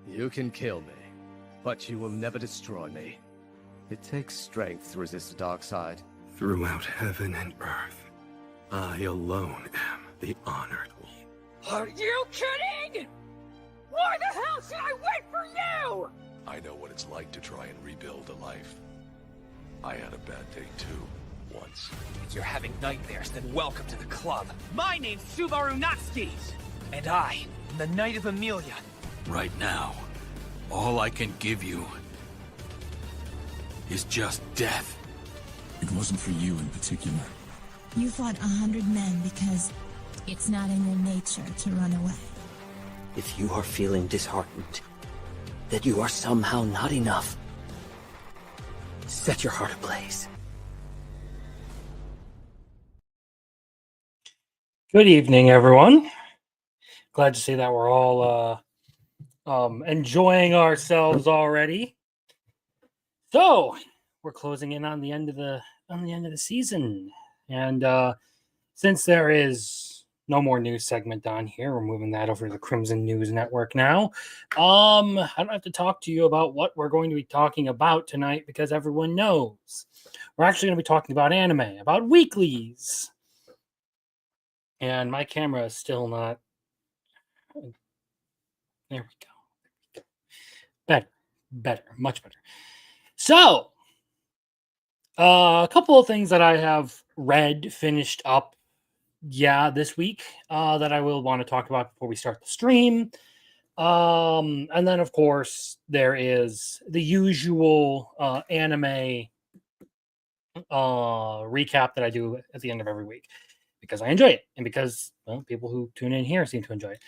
You can kill me, but you will never destroy me. It takes strength to resist the dark side. Throughout heaven and earth, I alone am the honored one. Are you kidding? Why the hell should I wait for you? I know what it's like to try and rebuild a life. I had a bad day too, once. If you're having nightmares, then welcome to the club. My name's Subaru Natsuki, and I am the Knight of Amelia. Right now, all I can give you is just death. It wasn't for you in particular. You fought 100 men because it's not in your nature to run away. If you are feeling disheartened, that you are somehow not enough, set your heart ablaze. Good evening, everyone. Glad to see that we're all enjoying ourselves already. So we're closing in on the end of the season, and since there is no more news segment on here, we're moving that over to the Crimson News Network now. I don't have to talk to you about what we're going to be talking about tonight because everyone knows. We're actually going to be talking about anime, about weeklies. And my camera is still not. There we go. Better, much better. So, a couple of things that I have read, finished up, this week, that I will want to talk about before we start the stream. And then, of course, there is the usual anime recap that I do at the end of every week because I enjoy it and because, well, people who tune in here seem to enjoy it.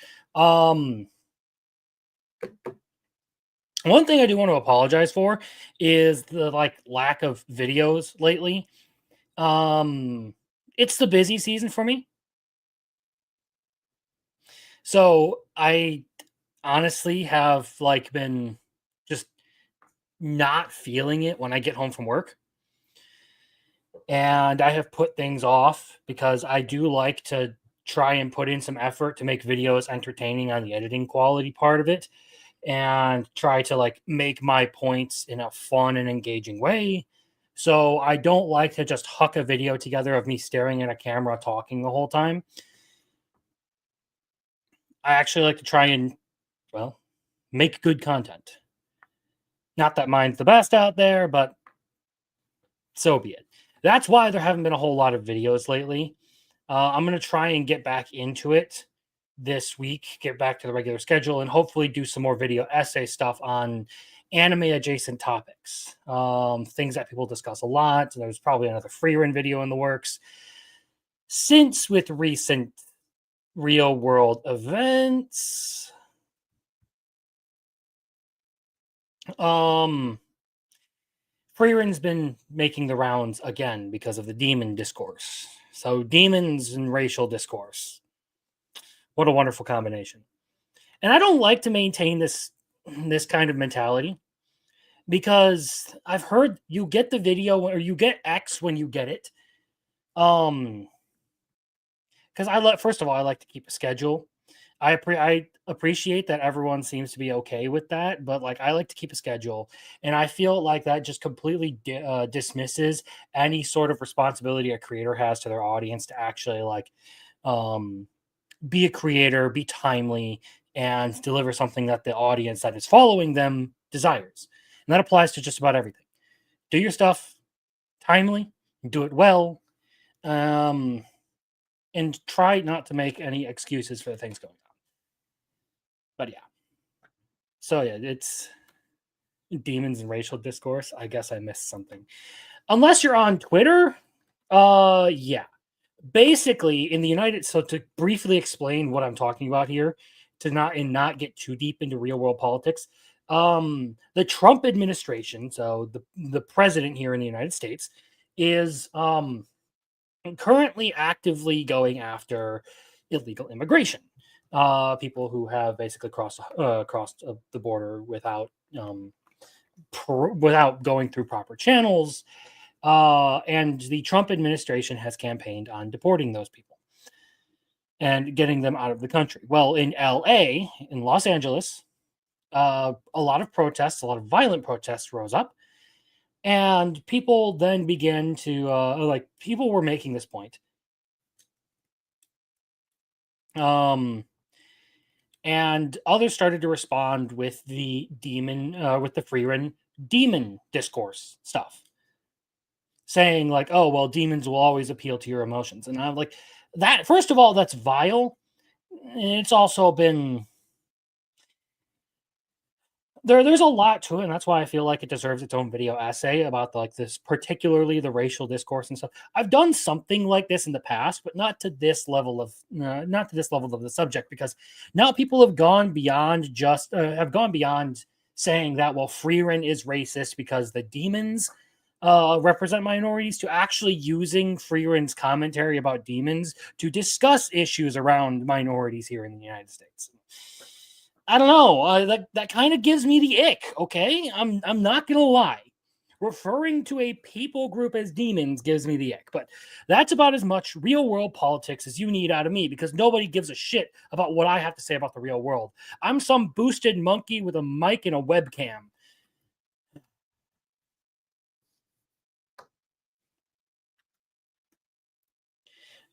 One thing I do want to apologize for is the lack of videos lately. It's the busy season for me. So I honestly have been just not feeling it when I get home from work. And I have put things off because I do like to try and put in some effort to make videos entertaining on the editing quality part of it. And try to make my points in a fun and engaging way. So I don't like to just huck a video together of me staring at a camera talking the whole time. I actually like to try and, make good content. Not that mine's the best out there, but so be it. That's why there haven't been a whole lot of videos lately. I'm going to try and get back into it this week, get back to the regular schedule, and hopefully do some more video essay stuff on anime adjacent topics, things that people discuss a lot. There's probably another Freerun video in the works. Since with recent real world events, Freerun's been making the rounds again because of the demon discourse. So demons and racial discourse. What a wonderful combination. And I don't like to maintain this kind of mentality because I've heard you get the video or you get X when you get it. Because first of all, I like to keep a schedule. I appreciate that everyone seems to be okay with that, but I like to keep a schedule, and I feel like that just completely dismisses any sort of responsibility a creator has to their audience to actually be a creator, be timely, and deliver something that the audience that is following them desires. And that applies to just about everything. Do your stuff timely, do it well, and try not to make any excuses for the things going on. But yeah. So yeah, it's demons and racial discourse. I guess I missed something. Unless you're on Twitter, yeah. Basically, in the so to briefly explain what I'm talking about here, to not get too deep into real world politics, the Trump administration, so the president here in the United States, is currently actively going after illegal immigration, people who have basically crossed the border without going through proper channels. And the Trump administration has campaigned on deporting those people and getting them out of the country. Well, in LA, in Los Angeles, a lot of protests, a lot of violent protests rose up, and people then began to people were making this point. And others started to respond with the Frieren demon discourse stuff, saying like, "Oh, well, demons will always appeal to your emotions," and I'm like, that. First of all, that's vile. It's also been there's a lot to it, and that's why I feel like it deserves its own video essay about this, particularly the racial discourse and stuff. I've done something like this in the past, but not to this level of the subject, because now people have gone beyond saying that, well, Frieren is racist because the demons represent minorities, to actually using Frieren's commentary about demons to discuss issues around minorities here in the United States. I don't know. That kind of gives me the ick. Okay, I'm not gonna lie. Referring to a people group as demons gives me the ick. But that's about as much real world politics as you need out of me, because nobody gives a shit about what I have to say about the real world. I'm some boosted monkey with a mic and a webcam.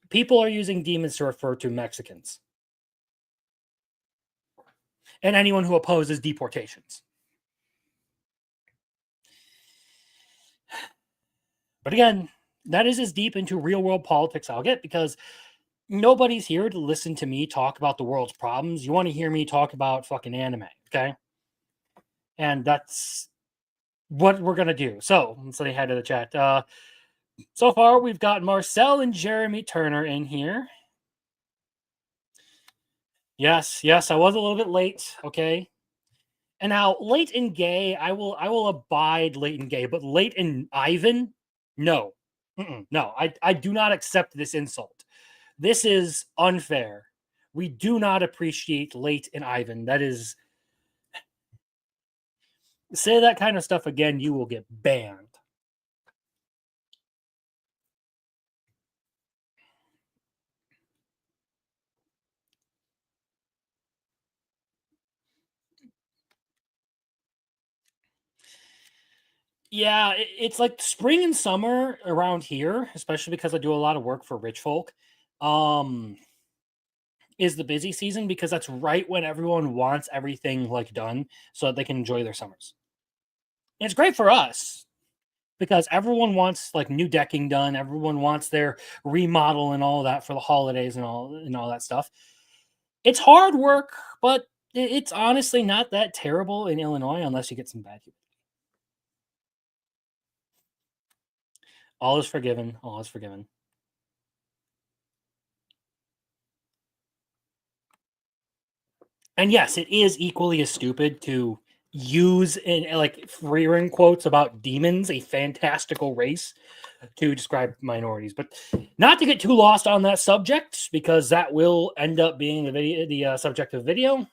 People are using demons to refer to Mexicans and anyone who opposes deportations. But again, that is as deep into real world politics I'll get, because nobody's here to listen to me talk about the world's problems. You want to hear me talk about fucking anime, okay? And that's what we're going to do. So, let's say hi to the chat. So far, we've got Marcel and Jeremy Turner in here. Yes, I was a little bit late, okay? And now, late and gay, I will abide late and gay, but late and Ivan, no. No, I do not accept this insult. This is unfair. We do not appreciate late and Ivan. That is... Say that kind of stuff again, you will get banned. Yeah, it's like spring and summer around here, especially because I do a lot of work for rich folk, is the busy season, because that's right when everyone wants everything done so that they can enjoy their summers. And it's great for us because everyone wants new decking done. Everyone wants their remodel and all that for the holidays and all that stuff. It's hard work, but it's honestly not that terrible in Illinois unless you get some bad humidity. All is forgiven. All is forgiven. And yes, it is equally as stupid to use in Frieren quotes about demons, a fantastical race, to describe minorities. But not to get too lost on that subject, because that will end up being the subject of the video.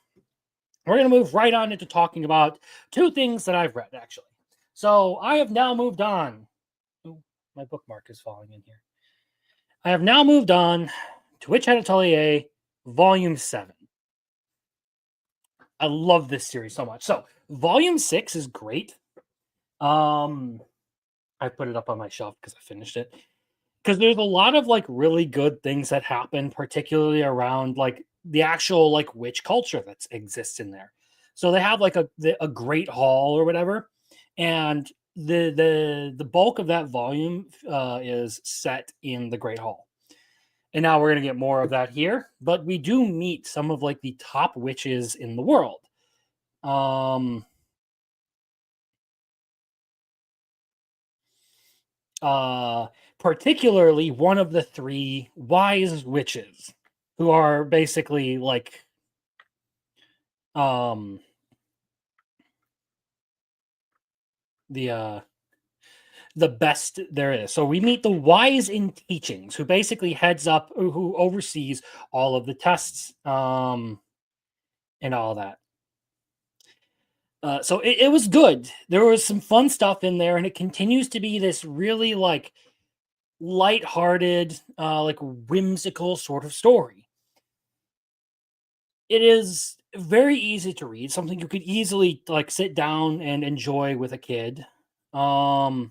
We're going to move right on into talking about two things that I've read, actually. So I have now moved on. My bookmark is falling in here. I have now moved on to Witch Hat Atelier, Volume 7. I love this series so much. So, Volume 6 is great. I put it up on my shelf because I finished it. Because there's a lot of really good things that happen, particularly around the actual witch culture that exists in there. So they have a great hall or whatever, and the bulk of that volume is set in the Great Hall. And now we're going to get more of that here, but we do meet some of the top witches in the world. Particularly one of the three wise witches, who are basically the best there is. So we meet the wise in teachings, who basically who oversees all of the tests and all that. So it was good. There was some fun stuff in there, and it continues to be this really lighthearted, whimsical sort of story. It is very easy to read, something you could easily like sit down and enjoy with a kid. And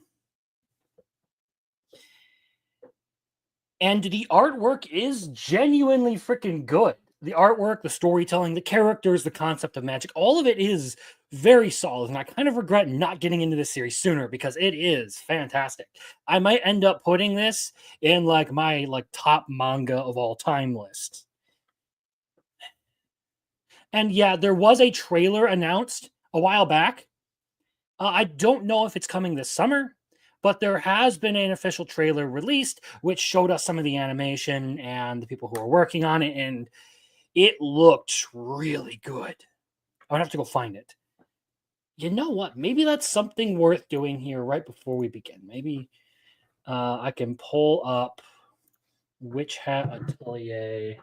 the artwork is genuinely freaking good. The artwork, the storytelling, the characters, the concept of magic, all of it is very solid. And I kind of regret not getting into this series sooner because it is fantastic. I might end up putting this in like my like top manga of all time list. And yeah, there was a trailer announced a while back. I don't know if it's coming this summer, but there has been an official trailer released which showed us some of the animation and the people who are working on it, and it looked really good. I would have to go find it. You know what? Maybe that's something worth doing here right before we begin. Maybe I can pull up Witch Hat Atelier.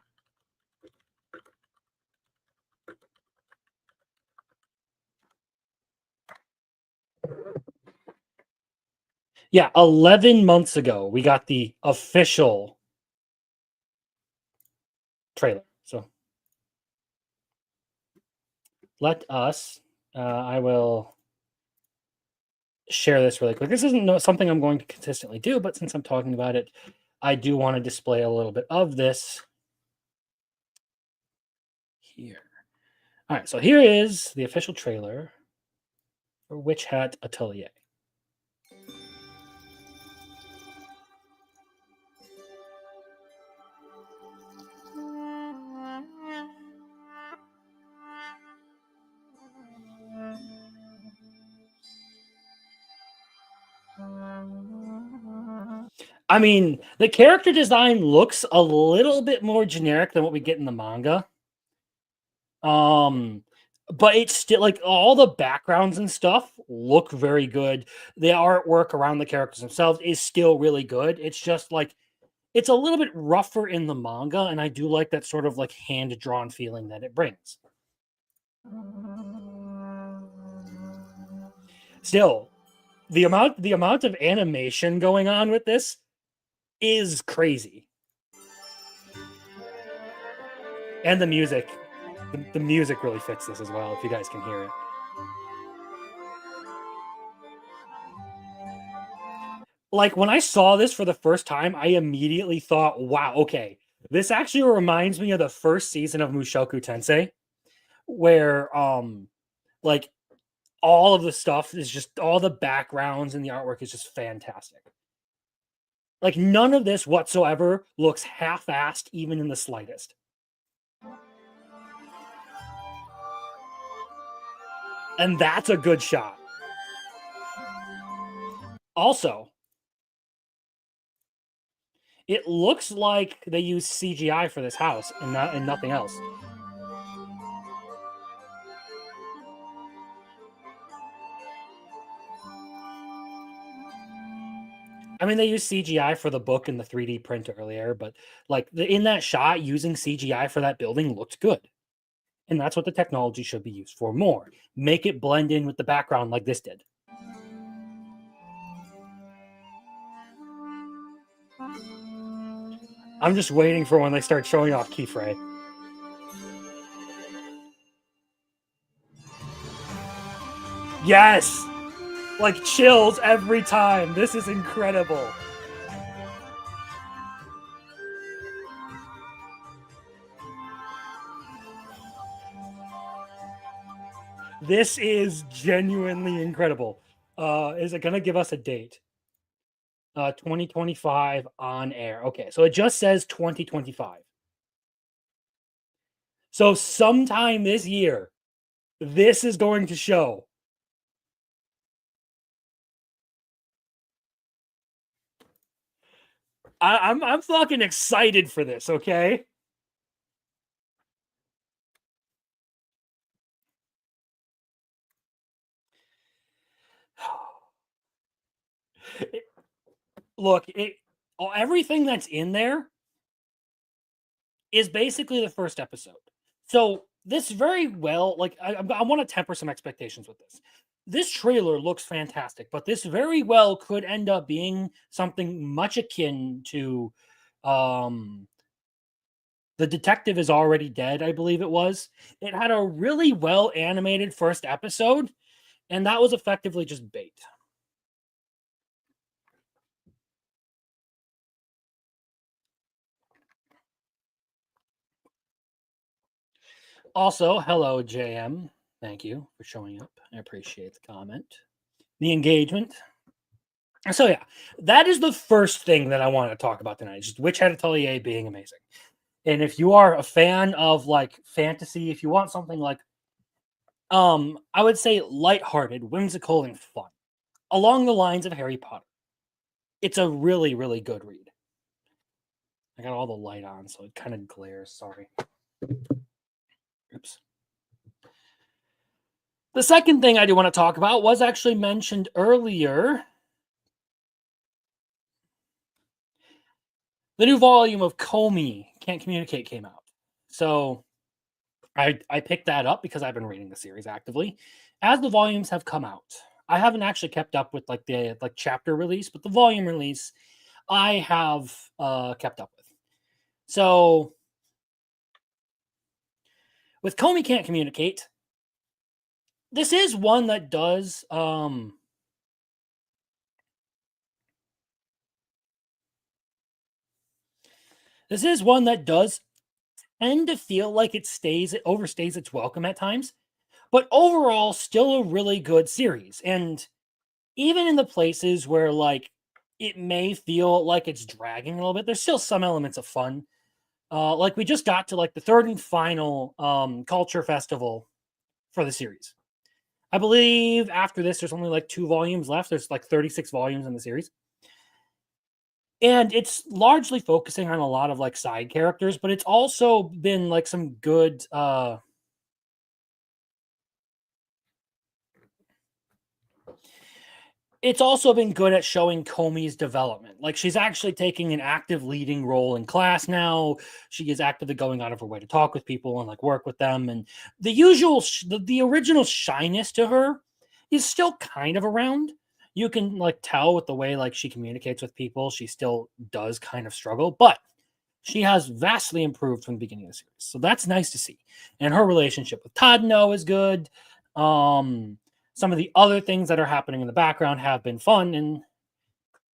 Yeah, 11 months ago, we got the official trailer. So let us, I will share this really quick. This isn't something I'm going to consistently do, but since I'm talking about it, I do want to display a little bit of this here. All right, so here is the official trailer for Witch Hat Atelier. I mean, the character design looks a little bit more generic than what we get in the manga. But it's still like all the backgrounds and stuff look very good. The artwork around the characters themselves is still really good. It's just like it's a little bit rougher in the manga, and I do like that sort of like hand-drawn feeling that it brings. Still, the amount of animation going on with this is crazy. And the music. The music really fits this as well, if you guys can hear it. Like, when I saw this for the first time, I immediately thought, wow, okay, this actually reminds me of the first season of Mushoku Tensei, where, like, all of the stuff is just, all the backgrounds and the artwork is just fantastic. Like, none of this whatsoever looks half-assed, even in the slightest. And that's a good shot. Also, it looks like they use CGI for this house and nothing else. I mean, they used CGI for the book and the 3D print earlier, but like in that shot, using CGI for that building looked good. And that's what the technology should be used for more. Make it blend in with the background like this did. I'm just waiting for when they start showing off Keyfray. Yes! Like chills every time. This is incredible. This is genuinely incredible. Is it going to give us a date? 2025 on air. Okay, so it just says 2025. So sometime this year, this is going to show. I'm fucking excited for this, okay? Look, everything that's in there is basically the first episode. So this very well, like, I want to temper some expectations with this. This trailer looks fantastic, but this very well could end up being something much akin to The detective is already dead, I believe it was. It had a really well animated first episode, and that was effectively just bait. Also, hello, JM. Thank you for showing up. I appreciate the comment, the engagement. So, yeah, that is the first thing that I want to talk about tonight. Just Witch Hat Atelier being amazing. And if you are a fan of like fantasy, if you want something like, I would say lighthearted, whimsical, and fun, along the lines of Harry Potter, it's a really, really good read. I got all the light on, so it kind of glares. Sorry. Oops. The second thing I do want to talk about was actually mentioned earlier. The new volume of Comey Can't Communicate came out. So I picked that up because I've been reading the series actively. As the volumes have come out, I haven't actually kept up with like the chapter release, but the volume release I have kept up with. So with Comey Can't Communicate, this is one that does tend to feel like it overstays its welcome at times, but overall still a really good series. And even in the places where like it may feel like it's dragging a little bit, there's still some elements of fun. Like we just got to like the third and final culture festival for the series. I believe after this, there's only like 2 volumes left. There's like 36 volumes in the series. And it's largely focusing on a lot of like side characters, but it's also been like some good it's also been good at showing Comey's development. Like she's actually taking an active leading role in class now. She is actively going out of her way to talk with people and like work with them. And the usual, the original shyness to her is still kind of around. You can like tell with the way like she communicates with people. She still does kind of struggle, but she has vastly improved from the beginning of the series. So that's nice to see. And her relationship with Tadno is good. Some of the other things that are happening in the background have been fun, and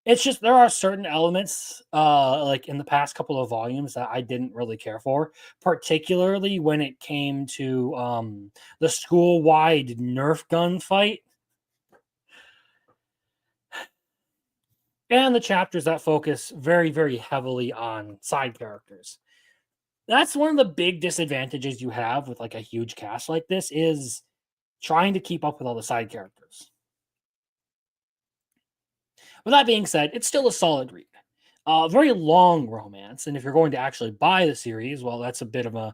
it's just there are certain elements like in the past couple of volumes that I didn't really care for, particularly when it came to the school-wide Nerf gun fight and the chapters that focus very, very heavily on side characters. That's one of the big disadvantages you have with like a huge cast like this is trying to keep up with all the side characters. With that being said, it's still a solid read. Very long romance, and if you're going to actually buy the series, well, that's a bit of an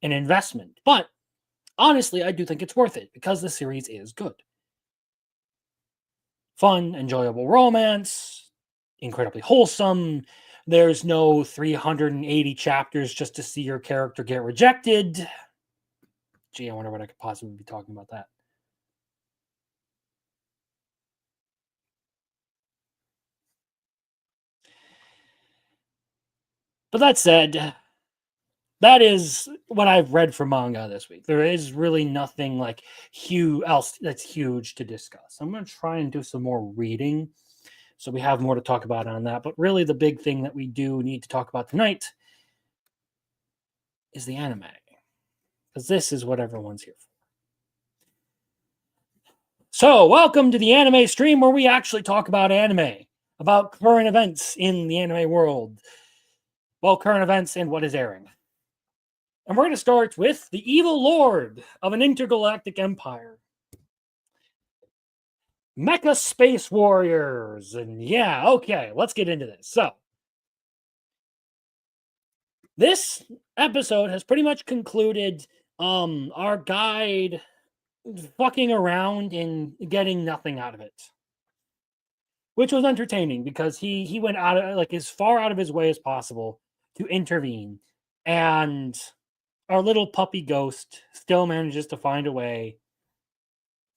investment. But honestly, I do think it's worth it because the series is good. Fun, enjoyable romance, incredibly wholesome. There's no 380 chapters just to see your character get rejected. Gee, I wonder what I could possibly be talking about that. But that said, that is what I've read for manga this week. There is really nothing like else that's huge to discuss. I'm going to try and do some more reading, so we have more to talk about on that. But really, the big thing that we do need to talk about tonight is the anime, because this is what everyone's here for. So, welcome to the anime stream where we actually talk about anime, about current events in the anime world. Well, current events and what is airing. And we're going to start with the evil lord of an intergalactic empire. Mecha Space Warriors. And yeah, okay, let's get into this. So, this episode has pretty much concluded our guide fucking around and getting nothing out of it, which was entertaining because he went out of like as far out of his way as possible to intervene, and our little puppy ghost still manages to find a way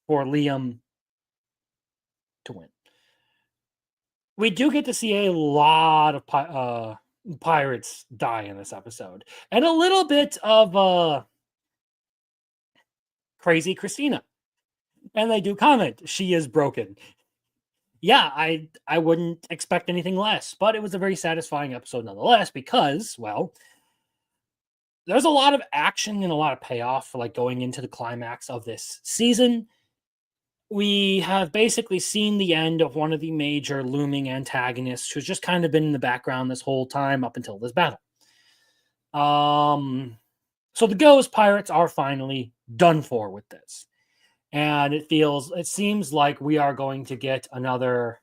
for Liam to win. We do get to see a lot of pirates die in this episode. And a little bit of crazy Christina. And they do comment, she is broken. Yeah, I wouldn't expect anything less, but it was a very satisfying episode nonetheless because, well, there's a lot of action and a lot of payoff for like going into the climax of this season. We have basically seen the end of one of the major looming antagonists who's just kind of been in the background this whole time up until this battle. So the Ghost Pirates are finally done for with this. And it seems like we are going to get another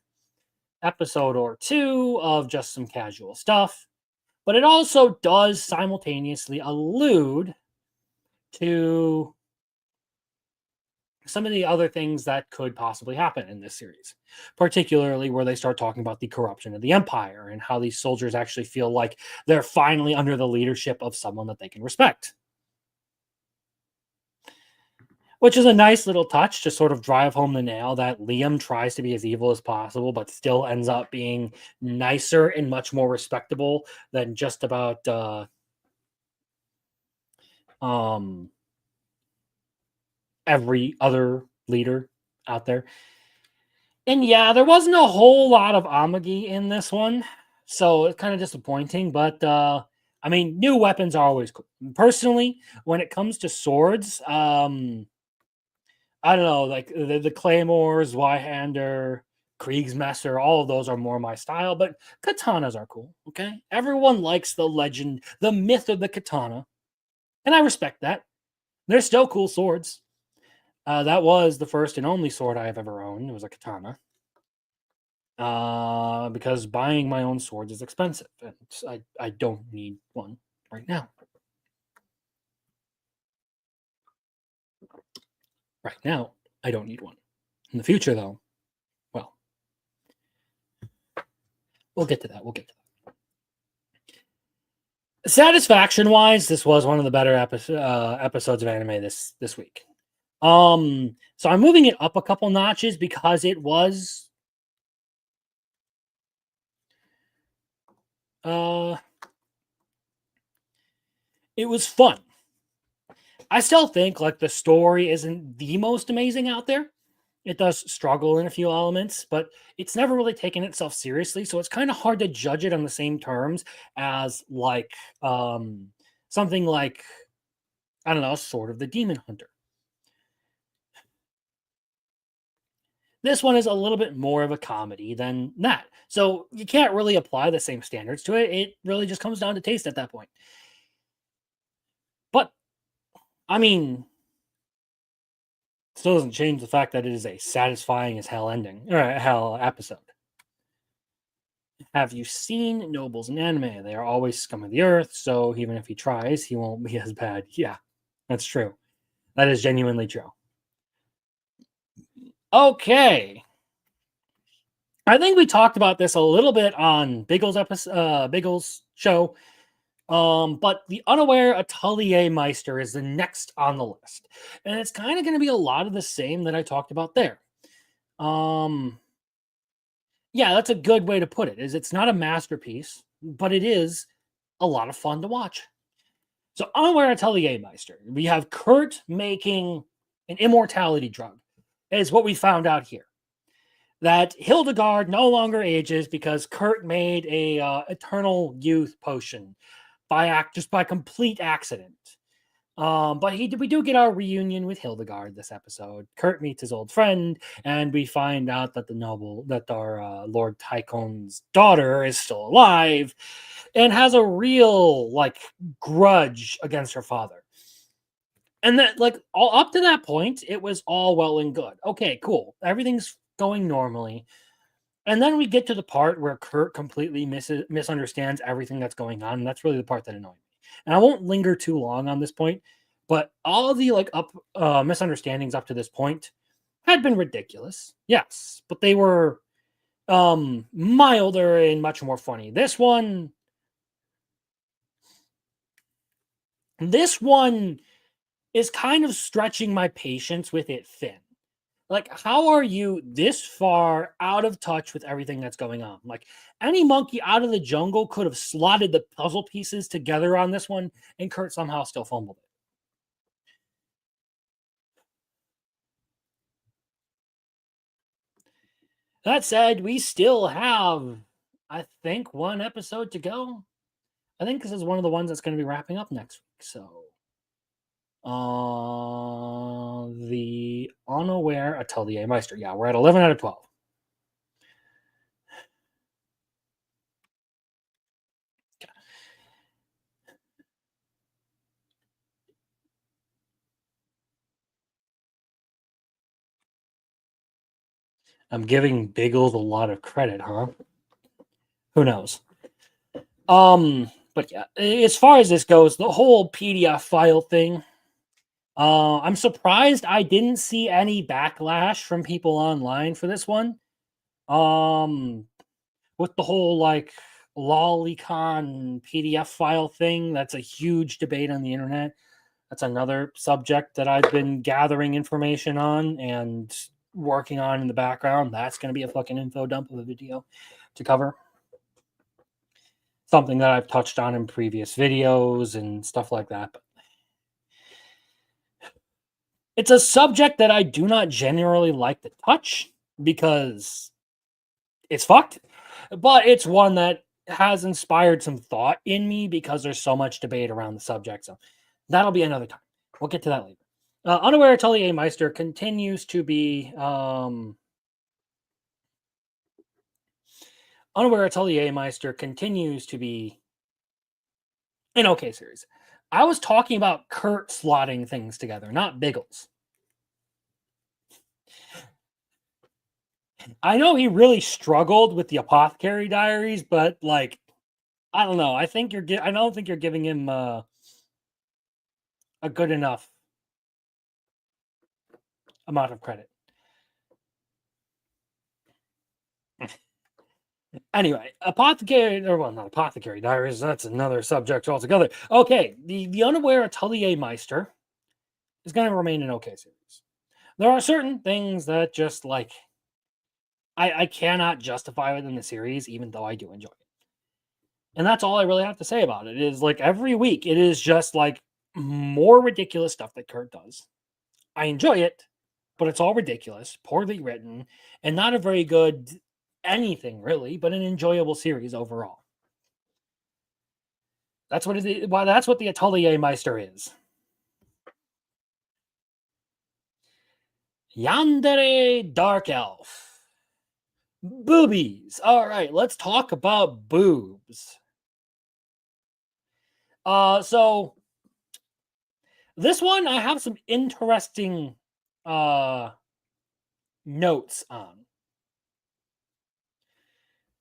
episode or two of just some casual stuff. But it also does simultaneously allude to some of the other things that could possibly happen in this series, particularly where they start talking about the corruption of the Empire and how these soldiers actually feel like they're finally under the leadership of someone that they can respect. Which is a nice little touch to sort of drive home the nail that Liam tries to be as evil as possible, but still ends up being nicer and much more respectable than just about every other leader out there. And yeah, there wasn't a whole lot of Amagi in this one, so it's kind of disappointing, but I mean, new weapons are always cool. Personally, when it comes to swords, I don't know, like the Claymores, Zweihander, Kriegsmesser, all of those are more my style, but katanas are cool, okay? Everyone likes the legend, the myth of the katana, and I respect that. They're still cool swords. That was the first and only sword I have ever owned. It was a katana. Because buying my own swords is expensive, and I don't need one right now. Right now, I don't need one. In the future, though, well, we'll get to that. Satisfaction-wise, this was one of the better episodes of anime this week. So I'm moving it up a couple notches because it was fun. I still think like the story isn't the most amazing out there. It does struggle in a few elements, but it's never really taken itself seriously. So it's kind of hard to judge it on the same terms as like something like, I don't know, Sword of the Demon Hunter. This one is a little bit more of a comedy than that. So you can't really apply the same standards to it. It really just comes down to taste at that point. But I mean, still doesn't change the fact that it is a satisfying as hell ending, or hell episode. Have you seen nobles in anime? They are always scum of the earth, so even if he tries, he won't be as bad. Yeah, that's true. That is genuinely true. Okay. I think we talked about this a little bit on Biggles' show. But the Unaware Atelier Meister is the next on the list. And it's kind of going to be a lot of the same that I talked about there. Yeah, that's a good way to put it. It's not a masterpiece, but it is a lot of fun to watch. So Unaware Atelier Meister, we have Kurt making an immortality drug, is what we found out here. That Hildegard no longer ages because Kurt made a eternal youth potion by complete accident. But we do get our reunion with Hildegard this episode. Kurt meets his old friend, and we find out that our Lord Tychoon's daughter is still alive and has a real grudge against her father. And that all up to that point, it was all well and good. Okay, cool. Everything's going normally. And then we get to the part where Kurt completely misunderstands everything that's going on. And that's really the part that annoyed me. And I won't linger too long on this point, but all of the misunderstandings up to this point had been ridiculous. Yes, but they were milder and much more funny. This one is kind of stretching my patience with it thin. Like, how are you this far out of touch with everything that's going on? Like, any monkey out of the jungle could have slotted the puzzle pieces together on this one, and Kurt somehow still fumbled it. That said, we still have, I think, one episode to go. I think this is one of the ones that's going to be wrapping up next week. So, the Unaware Atelier Meister. Yeah, we're at 11 out of 12. I'm giving Biggles a lot of credit, huh? Who knows? But yeah, as far as this goes, the whole PDF file thing, I'm surprised I didn't see any backlash from people online for this one. With the whole like lolicon PDF file thing, that's a huge debate on the internet. That's another subject that I've been gathering information on and working on in the background. That's going to be a fucking info dump of a video to cover. Something that I've touched on in previous videos and stuff like that. But it's a subject that I do not generally like to touch because it's fucked. But it's one that has inspired some thought in me because there's so much debate around the subject. So that'll be another time. We'll get to that later. Unaware Atelier Meister continues to be... Unaware Atelier Meister continues to be an okay series. I was talking about Kurt slotting things together, not Biggles. I know he really struggled with the Apothecary Diaries, but like, I don't know. I don't think you're giving him a good enough amount of credit. Anyway, not Apothecary Diaries, that's another subject altogether. Okay, the Unaware Atelier Meister is going to remain an okay series. There are certain things that just like I cannot justify within the series, even though I do enjoy it. And that's all I really have to say about it. It is like every week, it is just like more ridiculous stuff that Kurt does. I enjoy it, but it's all ridiculous, poorly written, and not a very good anything really, but an enjoyable series overall. That's what that's what the Atelier Meister is. Yandere Dark Elf. Boobies. All right, let's talk about boobs. So this one I have some interesting notes on.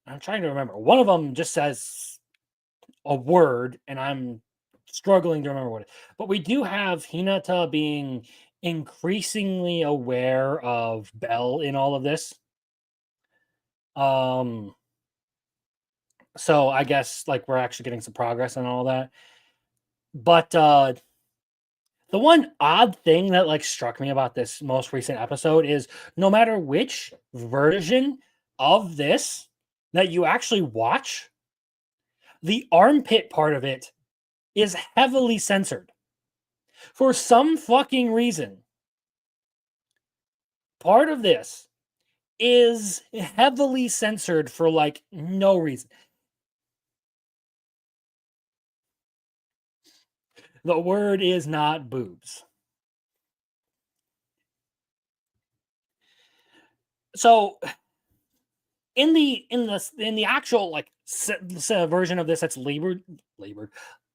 I'm trying to remember. One of them just says a word, and I'm struggling to remember what it is. But we do have Hinata being increasingly aware of Belle in all of this. So I guess like we're actually getting some progress on all that. But the one odd thing that like struck me about this most recent episode is no matter which version of this that you actually watch, the armpit part of it is heavily censored. For some fucking reason, part of this is heavily censored for like no reason. The word is not boobs. So in the actual like version of this that's labored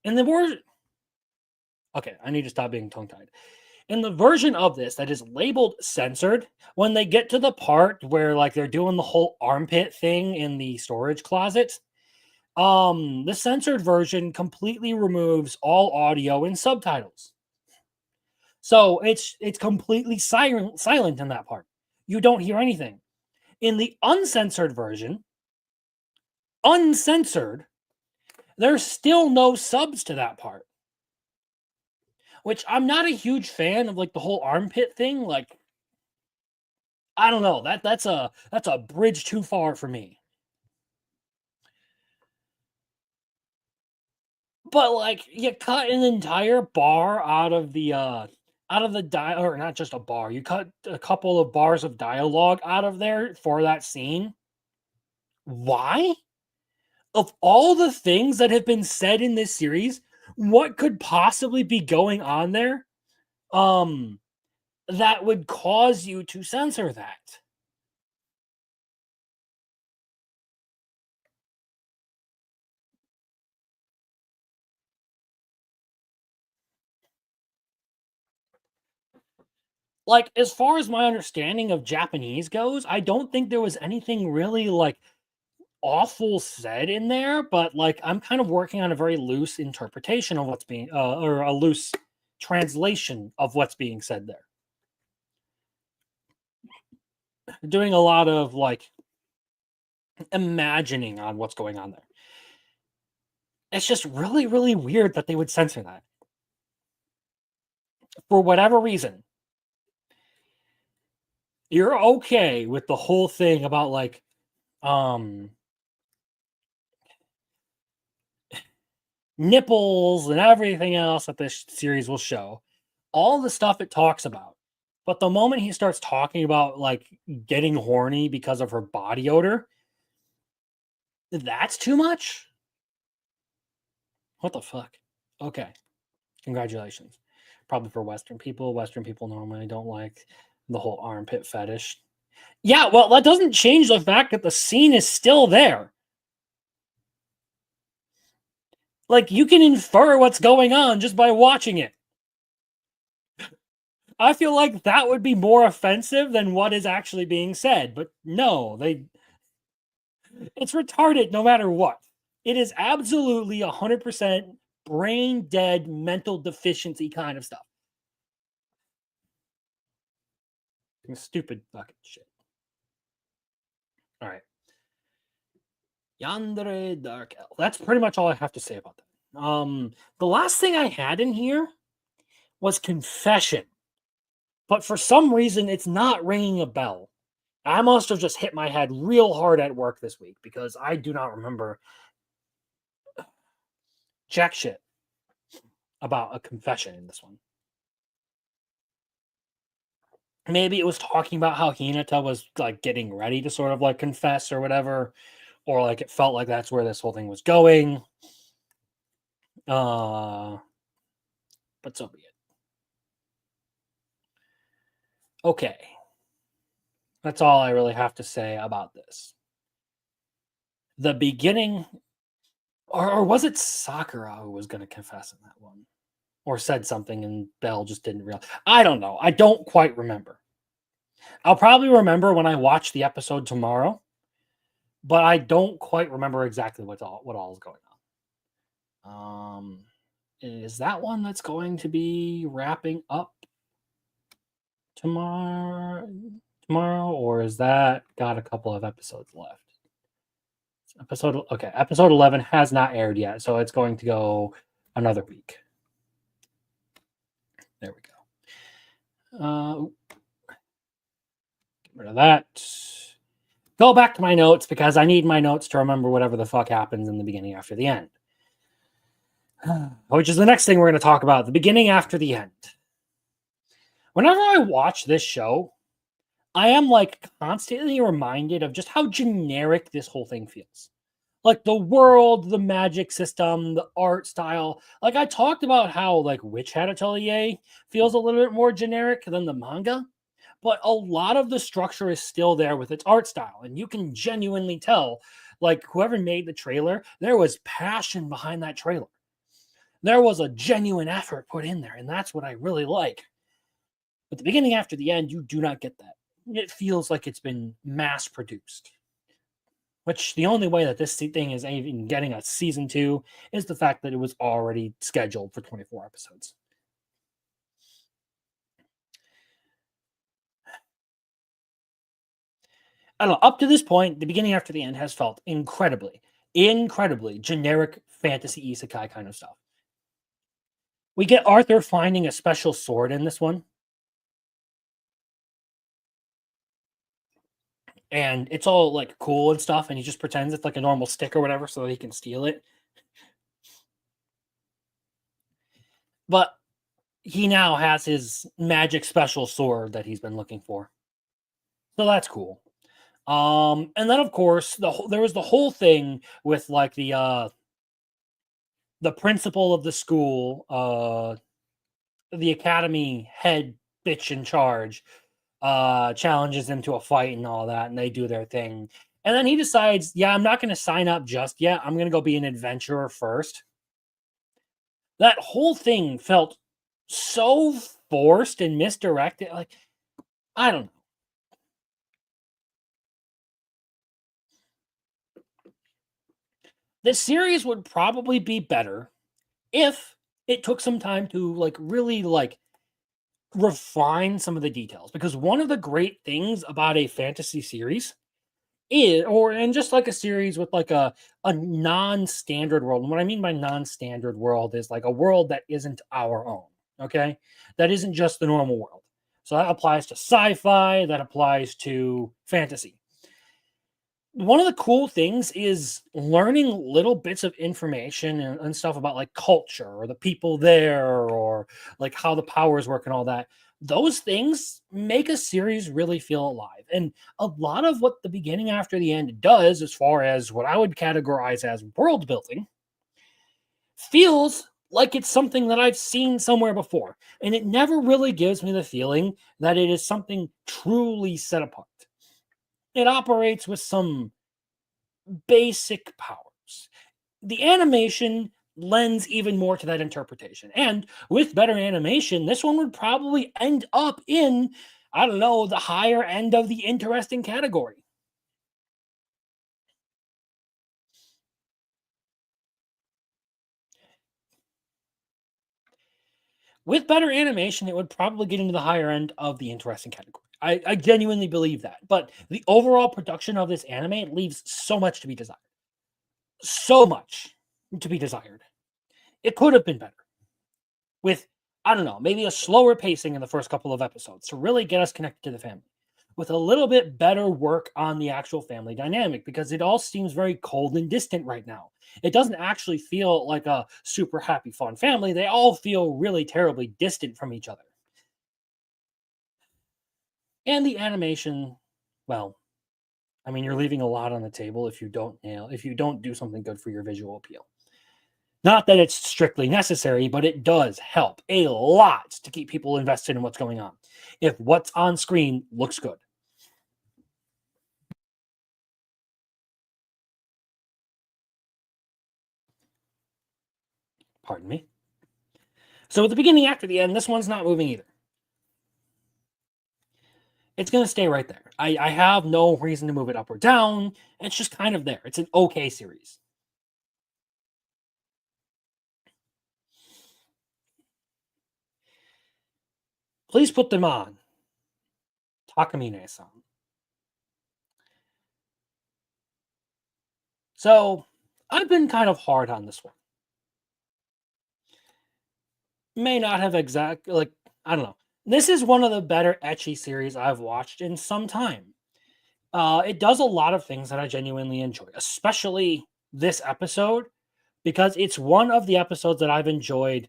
in the word. Okay, I need to stop being tongue-tied. In the version of this that is labeled censored, when they get to the part where like they're doing the whole armpit thing in the storage closet, the censored version completely removes all audio and subtitles. So it's completely silent in that part. You don't hear anything. In the uncensored version, uncensored, there's still no subs to that part. Which I'm not a huge fan of, like the whole armpit thing. Like, I don't know. That's a bridge too far for me. But like you cut an entire bar out of the or not just a bar. You cut a couple of bars of dialogue out of there for that scene. Why? Of all the things that have been said in this series, what could possibly be going on there that would cause you to censor that? Like, as far as my understanding of Japanese goes, I don't think there was anything really like awful said in there, but like I'm kind of working on a very loose interpretation of what's being or a loose translation of what's being said there. Doing a lot of like imagining on what's going on there. It's just really, really weird that they would censor that. For whatever reason, you're okay with the whole thing about like nipples and everything else that this series will show, all the stuff it talks about. But the moment he starts talking about like getting horny because of her body odor, that's too much. What the fuck? Okay. Congratulations. Probably for Western people. Western people normally don't like the whole armpit fetish. Yeah, well, that doesn't change the fact that the scene is still there. Like, you can infer what's going on just by watching it. I feel like that would be more offensive than what is actually being said. But no, it's retarded no matter what. It is absolutely 100% brain dead, mental deficiency kind of stuff. Stupid fucking shit. All right. Yandere Dark Elf. That's pretty much all I have to say about that. The last thing I had in here was Confession. But for some reason, it's not ringing a bell. I must have just hit my head real hard at work this week because I do not remember jack shit about a confession in this one. Maybe it was talking about how Hinata was like getting ready to sort of like confess or whatever, or like it felt like that's where this whole thing was going. But so be it. Okay. That's all I really have to say about this. The beginning, or was it Sakura who was going to confess in that one? Or said something and Belle just didn't realize. I don't know. I don't quite remember. I'll probably remember when I watch the episode tomorrow, but I don't quite remember exactly what all is going on. Is that one that's going to be wrapping up tomorrow, or is that got a couple of episodes left? Episode 11 has not aired yet, so it's going to go another week. There we go. Get rid of that. Go back to my notes because I need my notes to remember whatever the fuck happens in the beginning after the end. Which is the next thing we're going to talk about, the beginning after the end. Whenever I watch this show, I am like constantly reminded of just how generic this whole thing feels. Like the world, the magic system, the art style. Like I talked about how like Witch Hat Atelier feels a little bit more generic than the manga, but a lot of the structure is still there with its art style. And you can genuinely tell, like whoever made the trailer, there was passion behind that trailer. There was a genuine effort put in there, and that's what I really like. But the beginning after the end, you do not get that. It feels like it's been mass produced. Which the only way that this thing is even getting a season 2 is the fact that it was already scheduled for 24 episodes. I don't know. Up to this point, the beginning after the end has felt incredibly generic fantasy isekai kind of stuff. We get Arthur finding a special sword in this one. and it's all like cool and stuff, and he just pretends it's like a normal stick or whatever so that he can steal it. But he now has his magic special sword that he's been looking for. So that's cool. And then of course there was the whole thing with like the principal of the school, the academy head bitch in charge, challenges him to a fight and all that, and they do their thing. And then he decides, yeah, I'm not going to sign up just yet. I'm going to go be an adventurer first. That whole thing felt so forced and misdirected. Like, I don't know. This series would probably be better if it took some time to like really like refine some of the details, because one of the great things about a fantasy series is, and just like a series with like a non-standard world. And what I mean by non-standard world is like a world that isn't our own, okay? That isn't just the normal world. So that applies to sci-fi, that applies to fantasy. One of the cool things is learning little bits of information and stuff about like culture or the people there or like how the powers work and all that. Those things make a series really feel alive. And a lot of what the beginning after the end does, as far as what I would categorize as world building, feels like it's something that I've seen somewhere before. And it never really gives me the feeling that it is something truly set apart. It operates with some basic powers. The animation lends even more to that interpretation. And with better animation, this one would probably end up in, I don't know, the higher end of the interesting category. With better animation, it would probably get into the higher end of the interesting category. I genuinely believe that. But the overall production of this anime leaves so much to be desired. So much to be desired. It could have been better. With, I don't know, maybe a slower pacing in the first couple of episodes to really get us connected to the family. With a little bit better work on the actual family dynamic, because it all seems very cold and distant right now. It doesn't actually feel like a super happy, fun family. They all feel really terribly distant from each other. And the animation, well, I mean, you're leaving a lot on the table if you don't do something good for your visual appeal. Not that it's strictly necessary, but it does help a lot to keep people invested in what's going on, if what's on screen looks good. Pardon me. So at the beginning, after the end, this one's not moving either. It's going to stay right there. I have no reason to move it up or down. It's just kind of there. It's an okay series. Please put them on. Takamine-san. So, I've been kind of hard on this one. May not have I don't know. This is one of the better ecchi series I've watched in some time. It does a lot of things that I genuinely enjoy, especially this episode, because it's one of the episodes that I've enjoyed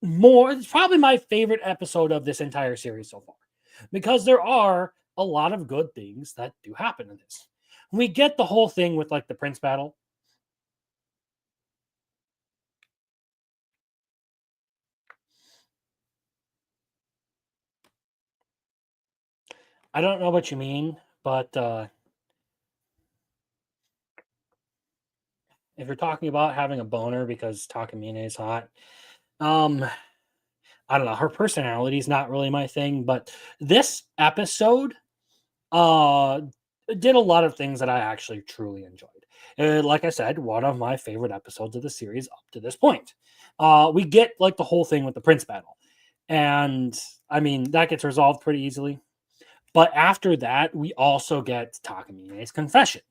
more. It's probably my favorite episode of this entire series so far, because there are a lot of good things that do happen in this. We get the whole thing with like the prince battle. I don't know what you mean, but if you're talking about having a boner because Takamine is hot, I don't know. Her personality is not really my thing, but this episode did a lot of things that I actually truly enjoyed. Like I said, one of my favorite episodes of the series up to this point. We get like the whole thing with the prince battle, and I mean that gets resolved pretty easily. But after that, we also get Takamine's confession,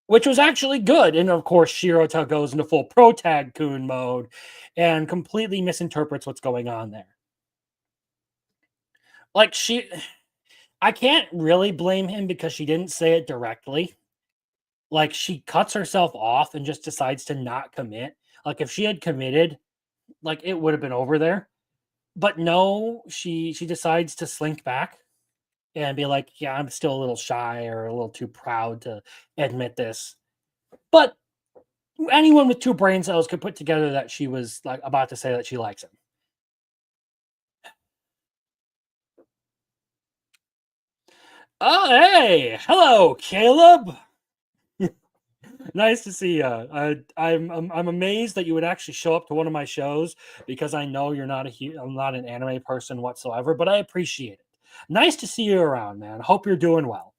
which was actually good. And of course, Shirota goes into full pro-tag-kun mode and completely misinterprets what's going on there. Like, I can't really blame him because she didn't say it directly. Like, she cuts herself off and just decides to not commit. Like, if she had committed, like, it would have been over there. But no, she decides to slink back and be like, yeah, I'm still a little shy or a little too proud to admit this. But anyone with 2 brain cells could put together that she was like about to say that she likes him. Oh, hey, hello, Caleb. Nice to see you. I'm amazed that you would actually show up to one of my shows because I know you're not I'm not an anime person whatsoever, but I appreciate it. Nice to see you around, man. Hope you're doing well.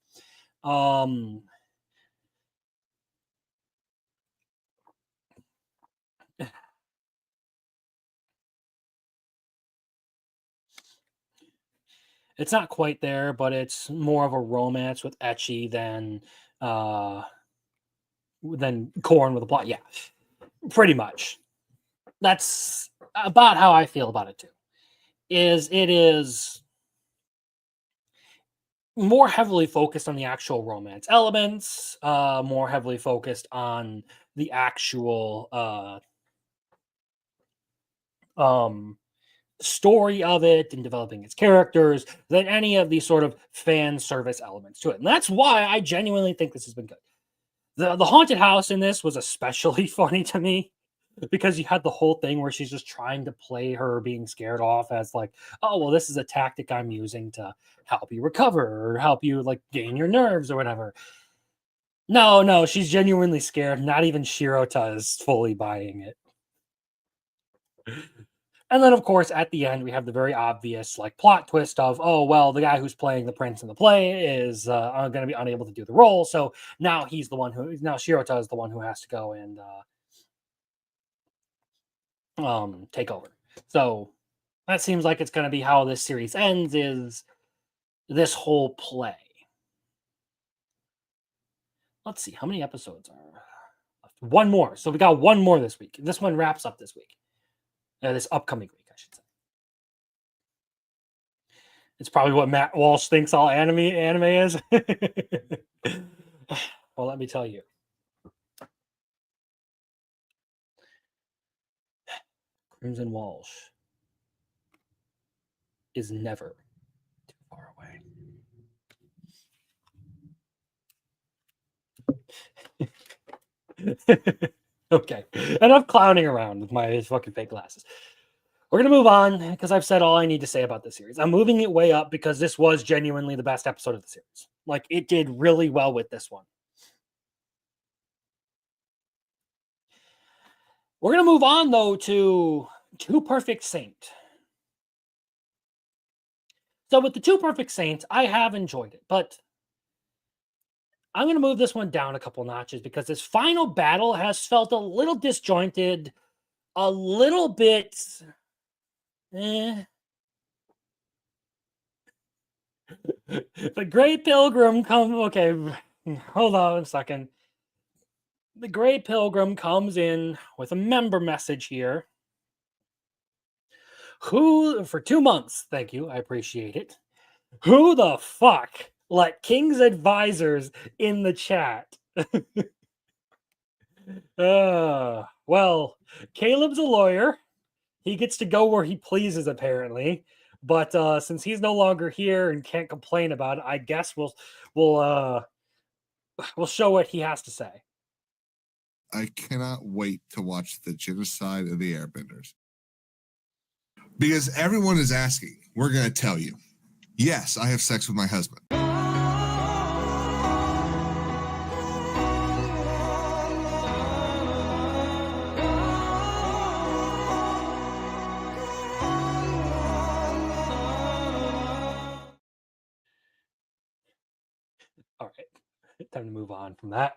It's not quite there, but it's more of a romance with ecchi than corn with a plot. Yeah, pretty much. That's about how I feel about it too. It is more heavily focused on the actual romance elements, more heavily focused on the actual story of it and developing its characters than any of these sort of fan service elements to it. And that's why I genuinely think this has been good. The haunted house in this was especially funny to me because you had the whole thing where she's just trying to play her being scared off as like, oh, well, this is a tactic I'm using to help you recover or help you like gain your nerves or whatever. No, she's genuinely scared. Not even Shirota is fully buying it. And then, of course, at the end, we have the very obvious like plot twist of, oh, well, the guy who's playing the prince in the play is going to be unable to do the role. So now now Shirota is the one who has to go and take over. So that seems like it's going to be how this series ends, is this whole play. Let's see, how many episodes are left? 1 more. So we got 1 more this week. This one wraps up this week. This upcoming week, I should say. It's probably what Matt Walsh thinks all anime is. Well, let me tell you. Crimson Walsh is never too far away. Okay, enough clowning around with my fucking fake glasses. We're going to move on because I've said all I need to say about this series. I'm moving it way up because this was genuinely the best episode of the series. Like, it did really well with this one. We're going to move on, though, to Two Perfect Saint. So with the Two Perfect Saints, I have enjoyed it, but I'm going to move this one down a couple notches because this final battle has felt a little disjointed, a little bit... The Great Pilgrim okay, hold on a second. The Great Pilgrim comes in with a member message here. Who, for 2 months, thank you, I appreciate it. Who the fuck let King's advisors in the chat? Well, Caleb's a lawyer. He gets to go where he pleases, apparently. But since he's no longer here and can't complain about it, I guess we'll show what he has to say. I cannot wait to watch the genocide of the Airbenders. Because everyone is asking, we're going to tell you. Yes, I have sex with my husband. All right, time to move on from that.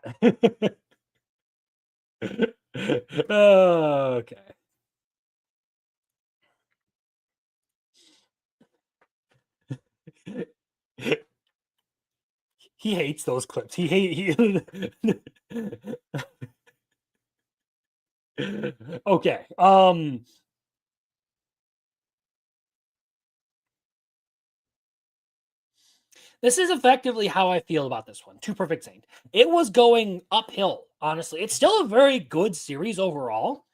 Okay. He hates those clips. Okay. This is effectively how I feel about this one. Two Perfect Saint. It was going uphill, honestly. It's still a very good series overall,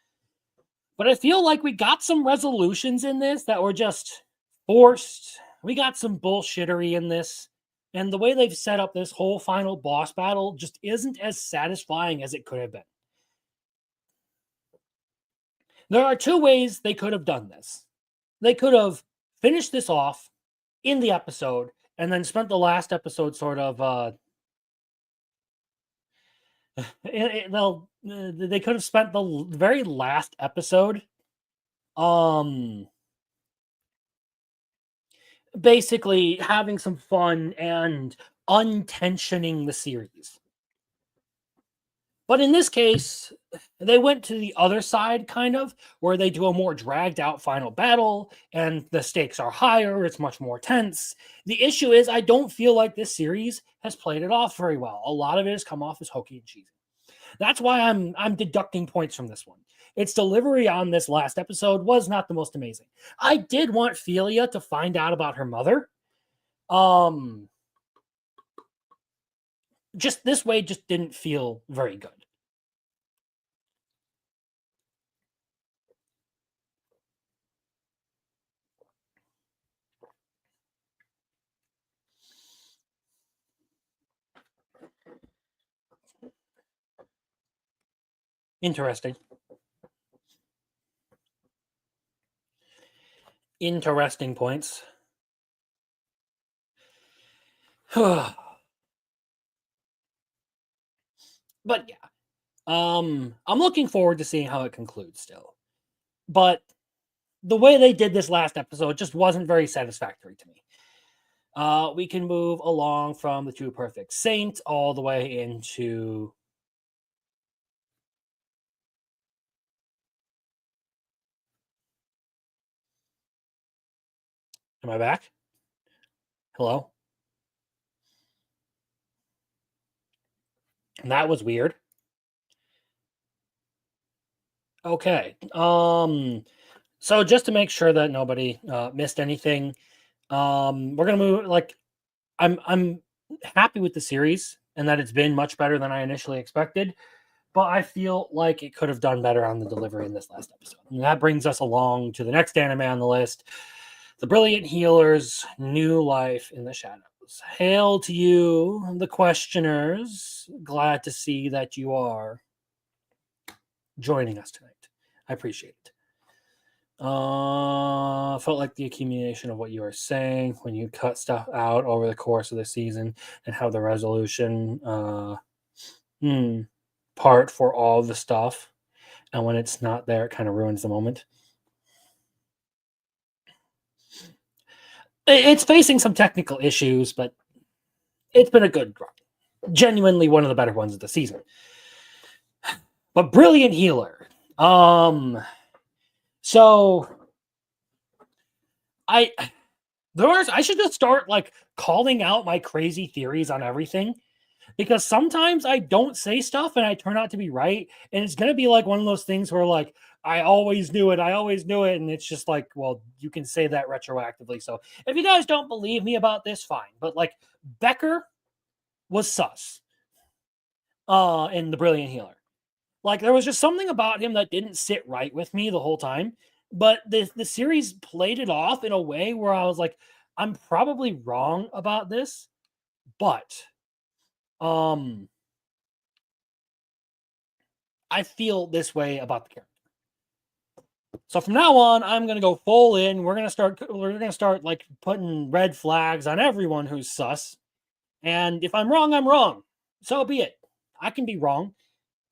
but I feel like we got some resolutions in this that were just forced. We got some bullshittery in this, and the way they've set up this whole final boss battle just isn't as satisfying as it could have been. There are two ways they could have done this. They could have finished this off in the episode and then spent the last episode sort of they could have spent the very last episode basically having some fun and untensioning the series. But in this case, they went to the other side, kind of, where they do a more dragged out final battle and the stakes are higher. It's much more tense. The issue is I don't feel like this series has played it off very well. A lot of it has come off as hokey and cheesy. That's why I'm deducting points from this one. Its delivery on this last episode was not the most amazing. I did want Felia to find out about her mother. Just this way just didn't feel very good. Interesting. Interesting points. But yeah. I'm looking forward to seeing how it concludes still. But the way they did this last episode just wasn't very satisfactory to me. We can move along from the Two Perfect Saint all the way into Am I back? Hello? That was weird. Okay. So just to make sure that nobody missed anything, we're gonna move. Like, I'm happy with the series and that it's been much better than I initially expected, but I feel like it could have done better on the delivery in this last episode. And that brings us along to the next anime on the list, The Brilliant Healers: New Life in the Shadows. Hail to you, the questioners. Glad to see that you are joining us tonight. I appreciate it. Felt like the accumulation of what you were saying when you cut stuff out over the course of the season and how the resolution part for all the stuff, and when it's not there, it kind of ruins the moment. It's facing some technical issues, but it's been a good run. Genuinely one of the better ones of the season. But Brilliant Healer. So I should just start like calling out my crazy theories on everything, because sometimes I don't say stuff and I turn out to be right, and it's gonna be like one of those things where like I always knew it, and it's just like, well, you can say that retroactively. So if you guys don't believe me about this, fine. But like Becker was sus in The Brilliant Healer. Like, there was just something about him that didn't sit right with me the whole time. But the series played it off in a way where I was like, I'm probably wrong about this, but I feel this way about the character. So from now on, I'm gonna go full in. We're gonna start like putting red flags on everyone who's sus. And if I'm wrong, I'm wrong. So be it. I can be wrong.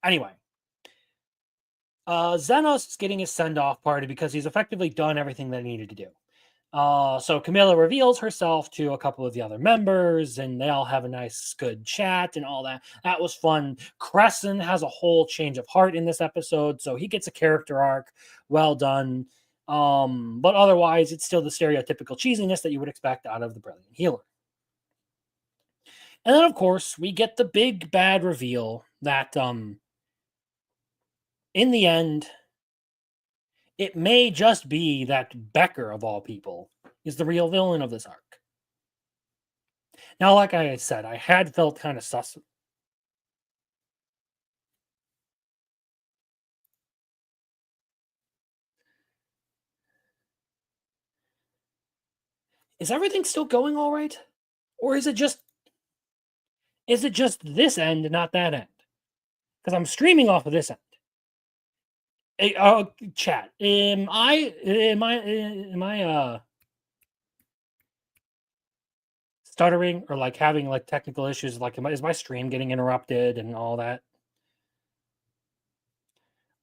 Anyway. Xenos is getting his send-off party because he's effectively done everything that he needed to do. So Camilla reveals herself to a couple of the other members, and they all have a nice, good chat and all that. That was fun. Crescent has a whole change of heart in this episode, so he gets a character arc. Well done. But otherwise, it's still the stereotypical cheesiness that you would expect out of The Brilliant Healer. And then, of course, we get the big bad reveal that in the end, it may just be that Becker, of all people, is the real villain of this arc. Now, like I said, I had felt kind of sus. Is everything still going all right? Or is it just this end and not that end? Because I'm streaming off of this end. Hey, chat. Am I stuttering or like having like technical issues? Like, is my stream getting interrupted and all that?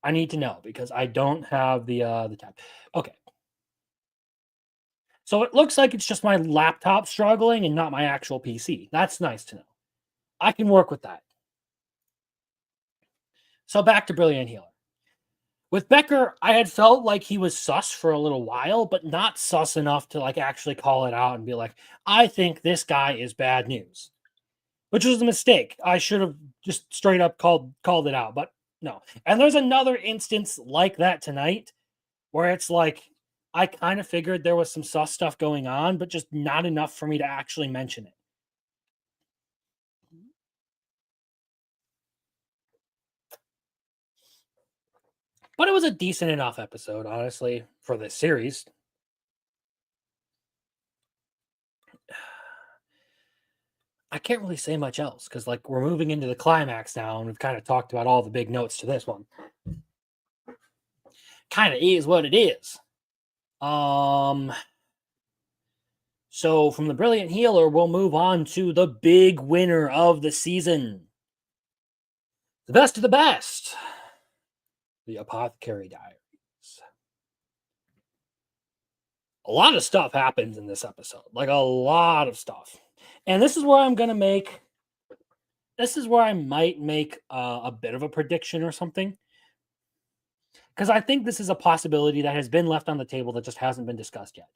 I need to know because I don't have the tab. Okay. So it looks like it's just my laptop struggling and not my actual PC. That's nice to know. I can work with that. So back to Brilliant Healer. With Becker, I had felt like he was sus for a little while, but not sus enough to like actually call it out and be like, I think this guy is bad news. Which was a mistake. I should have just straight up called it out, but no. And there's another instance like that tonight where it's like, I kind of figured there was some sus stuff going on, but just not enough for me to actually mention it. But it was a decent enough episode, honestly, for this series. I can't really say much else because, like, we're moving into the climax now, and we've kind of talked about all the big notes to this one. Kind of is what it is. So from the Brilliant Healer, we'll move on to the big winner of the season. The best of the best. The Apothecary Diaries. A lot of stuff happens in this episode. Like, a lot of stuff. And this is where I'm going to make... This is where I might make a bit of a prediction or something. Because I think this is a possibility that has been left on the table that just hasn't been discussed yet.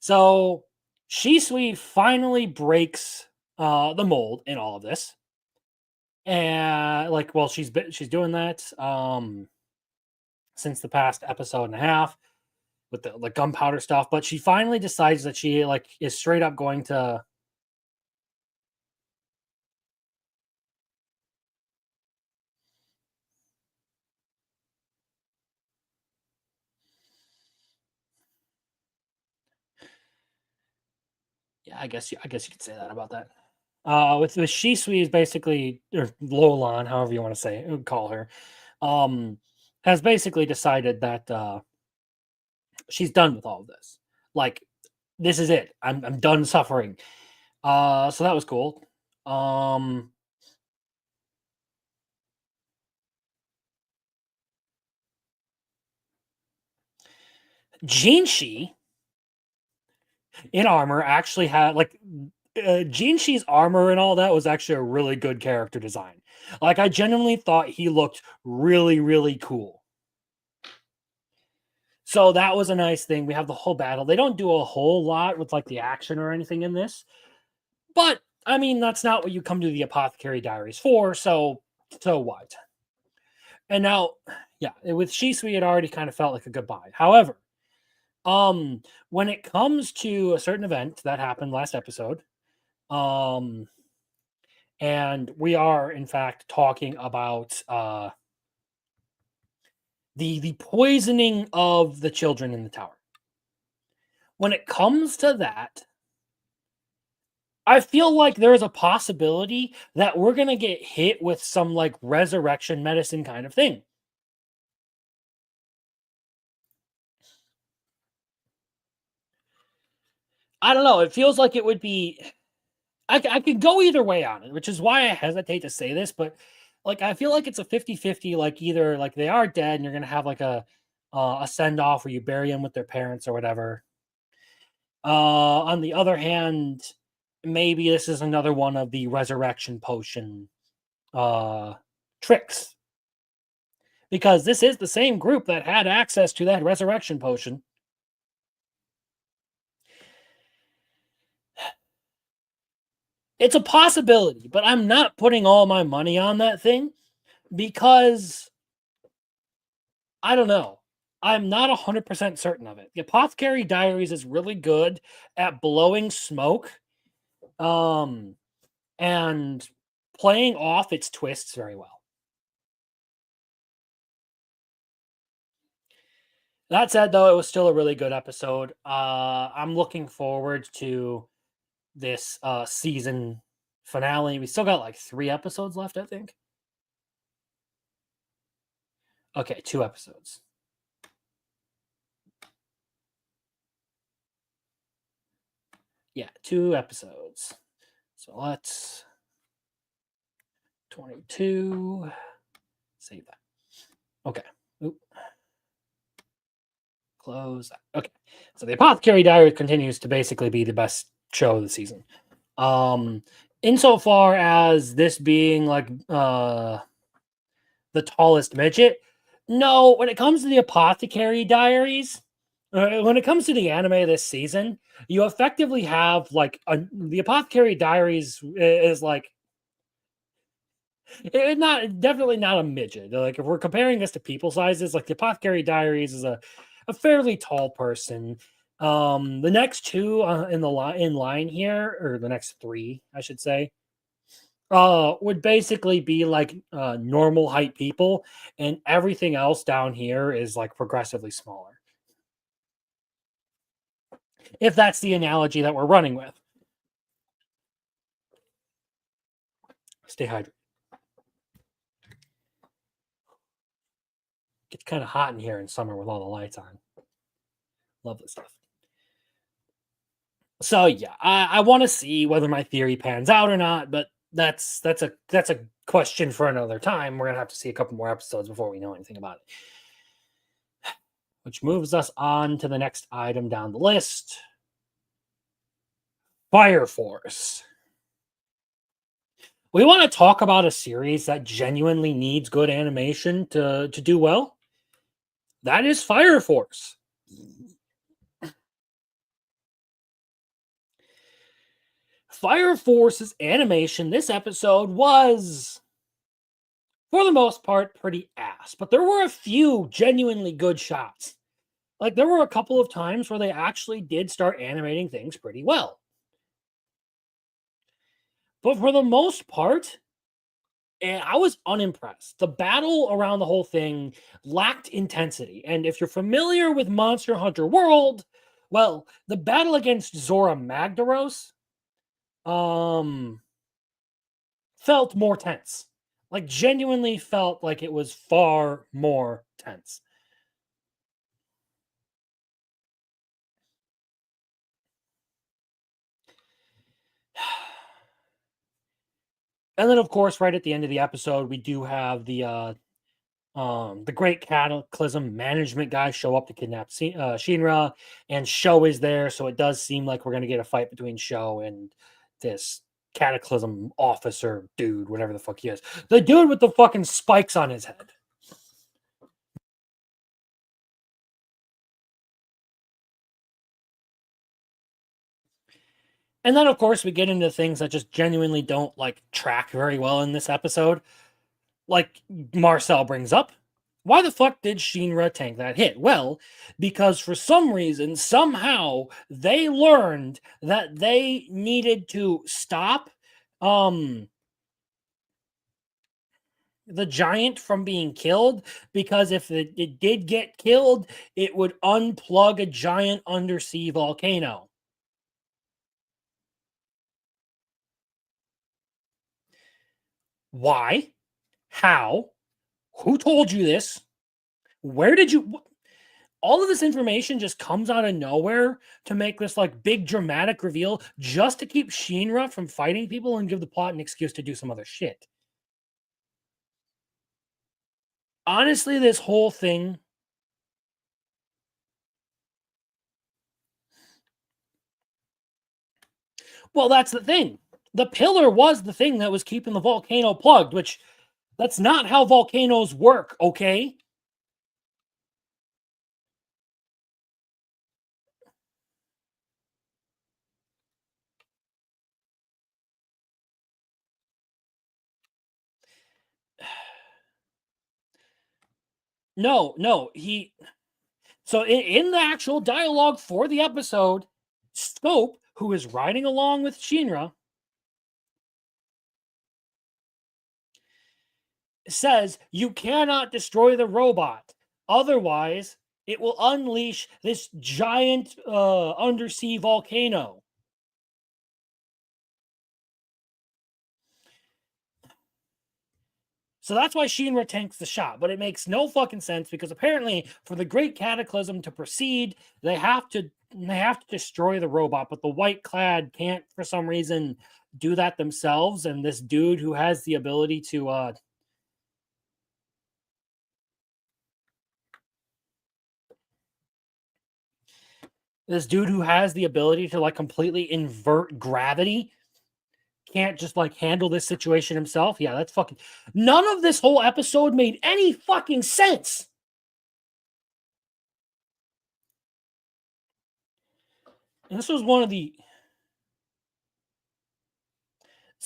So, Shisui finally breaks the mold in all of this. And, like, well, she's doing that since the past episode and a half with the gunpowder stuff. But she finally decides that she, like, is straight up going to... Yeah, I guess you could say that about that. With Shisui is basically, or Lolan, however you want to say call her, has basically decided that she's done with all of this. Like, this is it. I'm done suffering. So that was cool. Jinshi in armor actually had like Jinshi's armor and all that was actually a really good character design. Like, I genuinely thought he looked really, really cool. So that was a nice thing. We have the whole battle. They don't do a whole lot with like the action or anything in this, but I mean, that's not what you come to the Apothecary Diaries for. So what? And now, yeah, with Shisui, it already kind of felt like a goodbye. However, when it comes to a certain event that happened last episode, and we are in fact talking about the poisoning of the children in the tower. When it comes to that, I feel like there's a possibility that we're gonna get hit with some like resurrection medicine kind of thing. I don't know. It feels like it would be... I could go either way on it, which is why I hesitate to say this, but like I feel like it's a 50-50, like either like they are dead and you're going to have like a send-off where you bury them with their parents or whatever. On the other hand, maybe this is another one of the resurrection potion tricks. Because this is the same group that had access to that resurrection potion. It's a possibility, but I'm not putting all my money on that thing because I don't know. I'm not 100% certain of it. The Apothecary Diaries is really good at blowing smoke and playing off its twists very well. That said, though, it was still a really good episode. I'm looking forward to this season finale. We still got like 3 episodes left, I think. Okay, 2 episodes. Yeah, 2 episodes. So let's 22. Save that. Okay. Oop. Close that. Okay. So the Apothecary Diary continues to basically be the best show of the season. Insofar as this being like the tallest midget, no, when it comes to the Apothecary Diaries, when it comes to the anime this season, you effectively have like the Apothecary Diaries is like definitely not a midget. Like if we're comparing this to people sizes, like the Apothecary Diaries is a fairly tall person. The next 2 in line here, or the next 3, I should say, would basically be like normal height people, and everything else down here is like progressively smaller. If that's the analogy that we're running with. Stay hydrated. It's kind of hot in here in summer with all the lights on. Love this stuff. So yeah, I want to see whether my theory pans out or not, but that's a question for another time. We're gonna have to see a couple more episodes before we know anything about it. Which moves us on to the next item down the list. Fire Force. We want to talk about a series that genuinely needs good animation to do well. That is Fire Force. Fire Force's animation this episode was, for the most part, pretty ass. But there were a few genuinely good shots. Like, there were a couple of times where they actually did start animating things pretty well. But for the most part, I was unimpressed. The battle around the whole thing lacked intensity. And if you're familiar with Monster Hunter World, well, the battle against Zora Magdaros felt more tense. Like, genuinely felt like it was far more tense. And then, of course, right at the end of the episode, we do have the Great Cataclysm management guy show up to kidnap Shinra, and Sho is there, so it does seem like we're going to get a fight between Sho and this Cataclysm officer dude, whatever the fuck he is. The dude with the fucking spikes on his head. And then, of course, we get into things that just genuinely don't, like, track very well in this episode. Like Marcel brings up, why the fuck did Shinra tank that hit? Well, because for some reason, somehow, they learned that they needed to stop the giant from being killed, because if it did get killed, it would unplug a giant undersea volcano. Why? How? Who told you this? Where did you... All of this information just comes out of nowhere to make this like big dramatic reveal just to keep Shinra from fighting people and give the plot an excuse to do some other shit. Honestly, this whole thing... Well, that's the thing. The pillar was the thing that was keeping the volcano plugged, which that's not how volcanoes work, okay? No, he... So in the actual dialogue for the episode, Scope, who is riding along with Shinra, says you cannot destroy the robot. Otherwise, it will unleash this giant undersea volcano. So that's why Shinra tanks the shot, but it makes no fucking sense because apparently for the Great Cataclysm to proceed, they have to destroy the robot, but the White Clad can't for some reason do that themselves, and this dude who has the ability to like completely invert gravity can't just like handle this situation himself. Yeah, that's fucking... None of this whole episode made any fucking sense. And this was one of the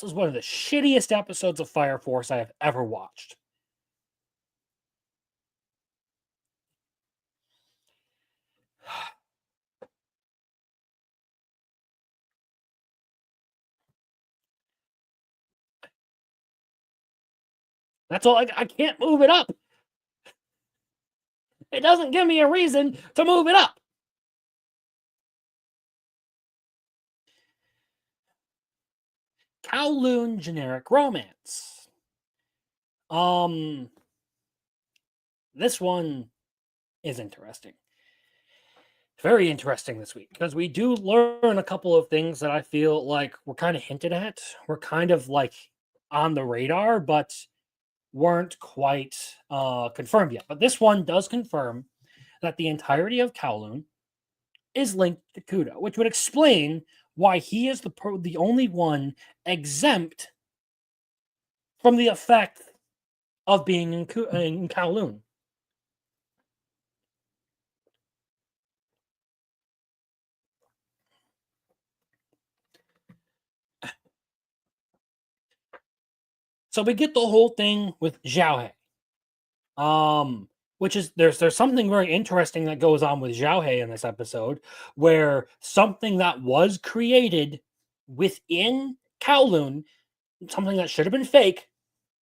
shittiest episodes of Fire Force I have ever watched. That's all. I can't move it up. It doesn't give me a reason to move it up. Kowloon generic romance. This one is interesting. Very interesting this week because we do learn a couple of things that I feel like were kind of hinted at. We're kind of like on the radar, but weren't quite confirmed yet. But this one does confirm that the entirety of Kowloon is linked to Kudo, which would explain why he is the only one exempt from the effect of being in Kowloon. So we get the whole thing with Xiaohei. Which is there's something very interesting that goes on with Xiaohei in this episode, where something that was created within Kowloon, something that should have been fake,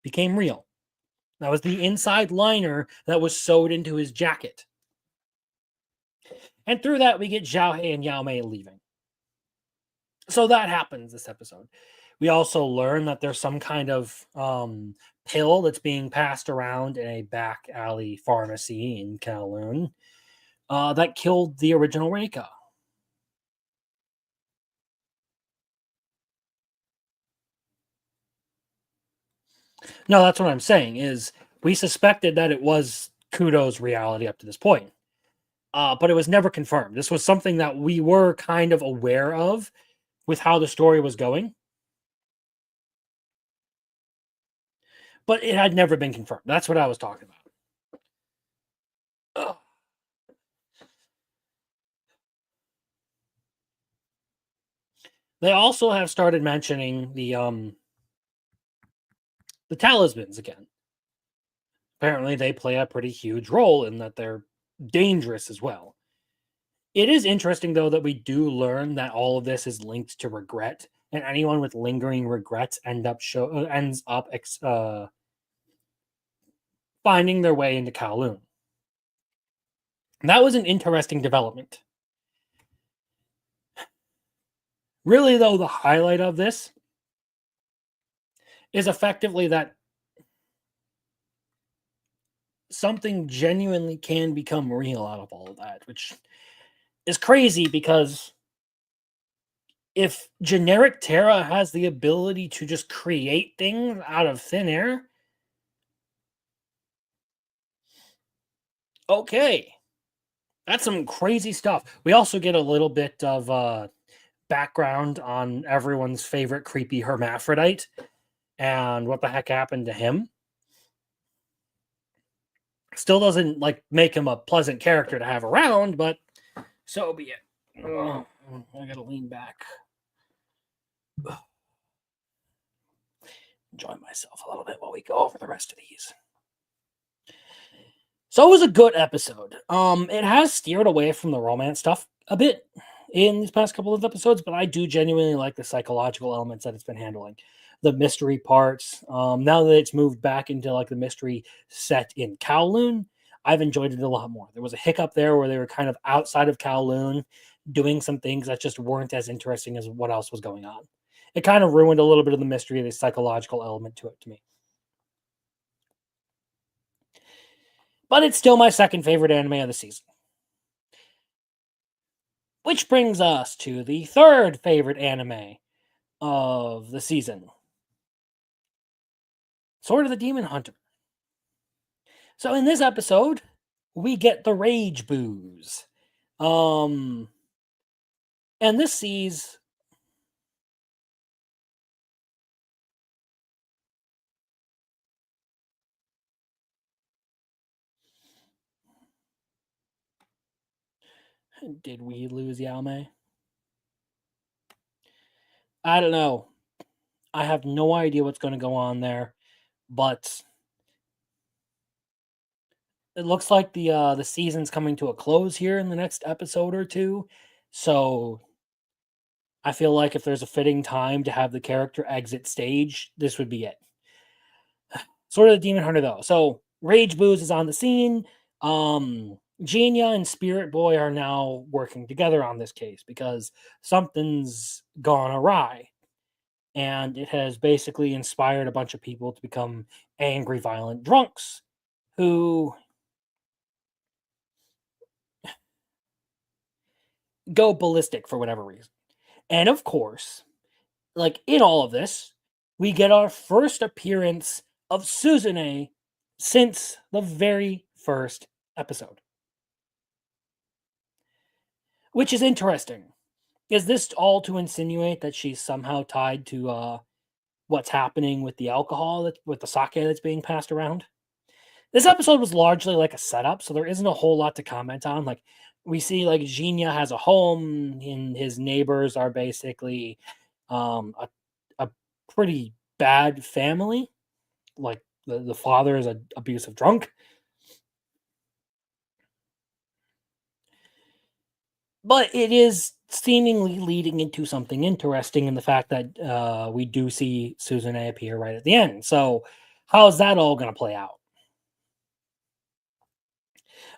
became real. That was the inside liner that was sewed into his jacket. And through that, we get Xiaohei and Yao Mei leaving. So that happens this episode. We also learn that there's some kind of pill that's being passed around in a back alley pharmacy in Kowloon that killed the original Reika. No, that's what I'm saying, is we suspected that it was Kudo's reality up to this point. But it was never confirmed. This was something that we were kind of aware of with how the story was going. But it had never been confirmed. That's what I was talking about. Ugh. They also have started mentioning the talismans again. Apparently, they play a pretty huge role in that they're dangerous as well. It is interesting, though, that we do learn that all of this is linked to regret, and anyone with lingering regrets ends up finding their way into Kowloon. And that was an interesting development. Really, though, the highlight of this is effectively that something genuinely can become real out of all of that, which is crazy because if generic Terra has the ability to just create things out of thin air, okay, that's some crazy stuff. We also get a little bit of background on everyone's favorite creepy hermaphrodite and what the heck happened to him. Still doesn't like make him a pleasant character to have around, but so be it. Oh, I gotta lean back. Enjoy myself a little bit while we go over the rest of these. So it was a good episode. It has steered away from the romance stuff a bit in these past couple of episodes, but I do genuinely like the psychological elements that it's been handling. the mystery parts. Now that it's moved back into like the mystery set in Kowloon, I've enjoyed it a lot more. There was a hiccup there where they were kind of outside of Kowloon doing some things that just weren't as interesting as what else was going on. It kind of ruined a little bit of the mystery, the psychological element to it to me. But it's still my second favorite anime of the season. Which brings us to the third favorite anime of the season. Sword of the Demon Hunter. So in this episode, we get the Rage Booze. And this sees did we lose Yaume? I don't know. I have no idea what's going to go on there, but it looks like the season's coming to a close here in the next episode or two. So I feel like if there's a fitting time to have the character exit stage, this would be it. Sword of the Demon Hunter, though. So Rage Booze is on the scene. Genia and Spirit Boy are now working together on this case because something's gone awry. And it has basically inspired a bunch of people to become angry, violent drunks who go ballistic for whatever reason. And of course, like in all of this, we get our first appearance of Suzune since the very first episode. Which is interesting. Is this all to insinuate that she's somehow tied to what's happening with the alcohol, with the sake that's being passed around? This episode was largely like a setup, so there isn't a whole lot to comment on. Like, we see like Genia has a home, and his neighbors are basically a pretty bad family. Like, the father is an abusive drunk. But it is seemingly leading into something interesting in the fact that we do see Suzune appear right at the end. So how's that all going to play out?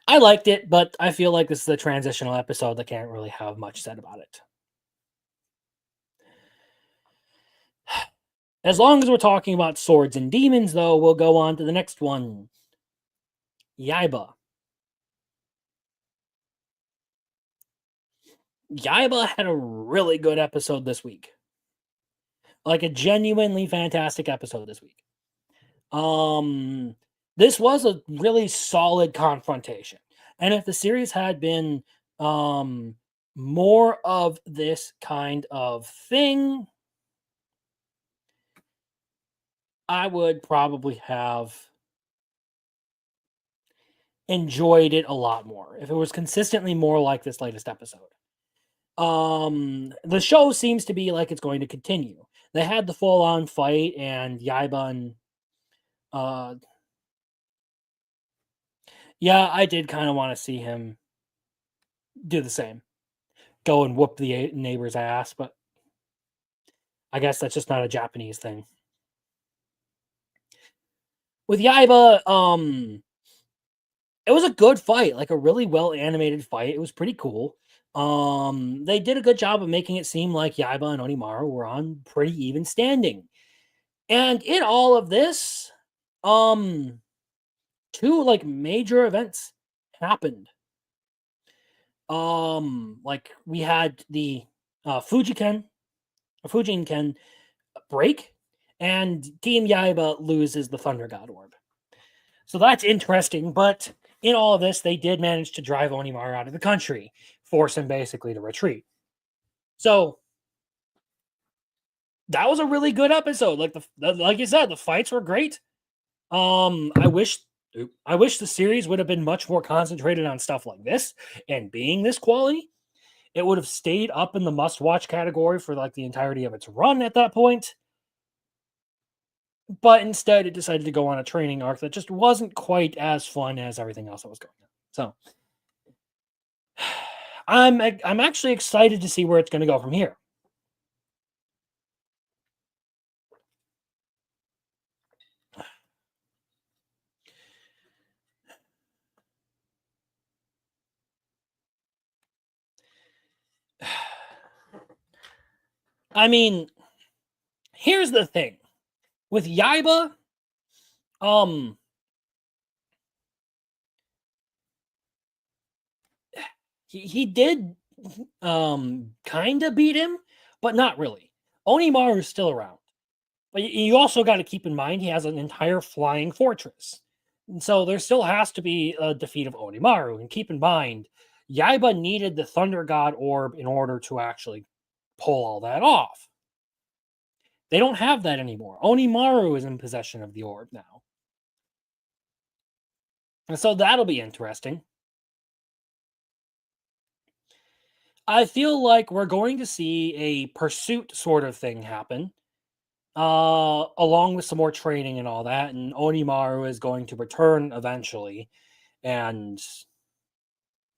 I liked it, but I feel like this is a transitional episode that can't really have much said about it. As long as we're talking about swords and demons, though, we'll go on to the next one. Yaiba. Yaiba had a really good episode this week. Like a genuinely fantastic episode this week. This was a really solid confrontation. And if the series had been more of this kind of thing, I would probably have enjoyed it a lot more if it was consistently more like this latest episode. The show seems to be like it's going to continue. They had the full-on fight, and Yaiba and yeah, I did kind of want to see him do the same. Go and whoop the neighbor's ass, but I guess that's just not a Japanese thing. With Yaiba, it was a good fight, like a really well-animated fight. It was pretty cool. They did a good job of making it seem like Yaiba and Onimaru were on pretty even standing. And in all of this, two like major events happened. Like we had the Fujinken break, and Team Yaiba loses the Thunder God Orb. So that's interesting, but in all of this, they did manage to drive Onimaru out of the country, force him basically to retreat. So that was a really good episode. Like you said, the fights were great. I wish the series would have been much more concentrated on stuff like this and being this quality. It would have stayed up in the must-watch category for like the entirety of its run at that point. But instead, it decided to go on a training arc that just wasn't quite as fun as everything else that was going on. So I'm actually excited to see where it's going to go from here. I mean, here's the thing. With Yaiba, he did kind of beat him, but not really. Onimaru is still around. But you also got to keep in mind he has an entire flying fortress. And so there still has to be a defeat of Onimaru. And keep in mind, Yaiba needed the Thunder God Orb in order to actually pull all that off. They don't have that anymore. Onimaru is in possession of the orb now. And so that'll be interesting. I feel like we're going to see a pursuit sort of thing happen, along with some more training and all that. And Onimaru is going to return eventually. And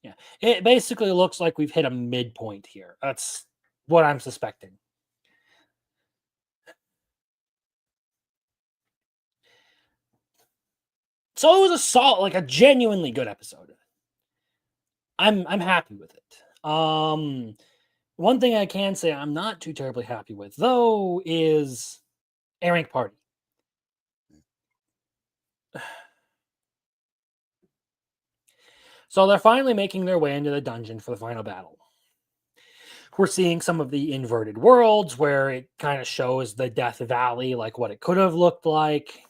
yeah, it basically looks like we've hit a midpoint here. That's what I'm suspecting. So it was a genuinely good episode. I'm happy with it. One thing I can say I'm not too terribly happy with, though, is A-Rank Party. So they're finally making their way into the dungeon for the final battle. We're seeing some of the inverted worlds where it kind of shows the Death Valley, like what it could have looked like.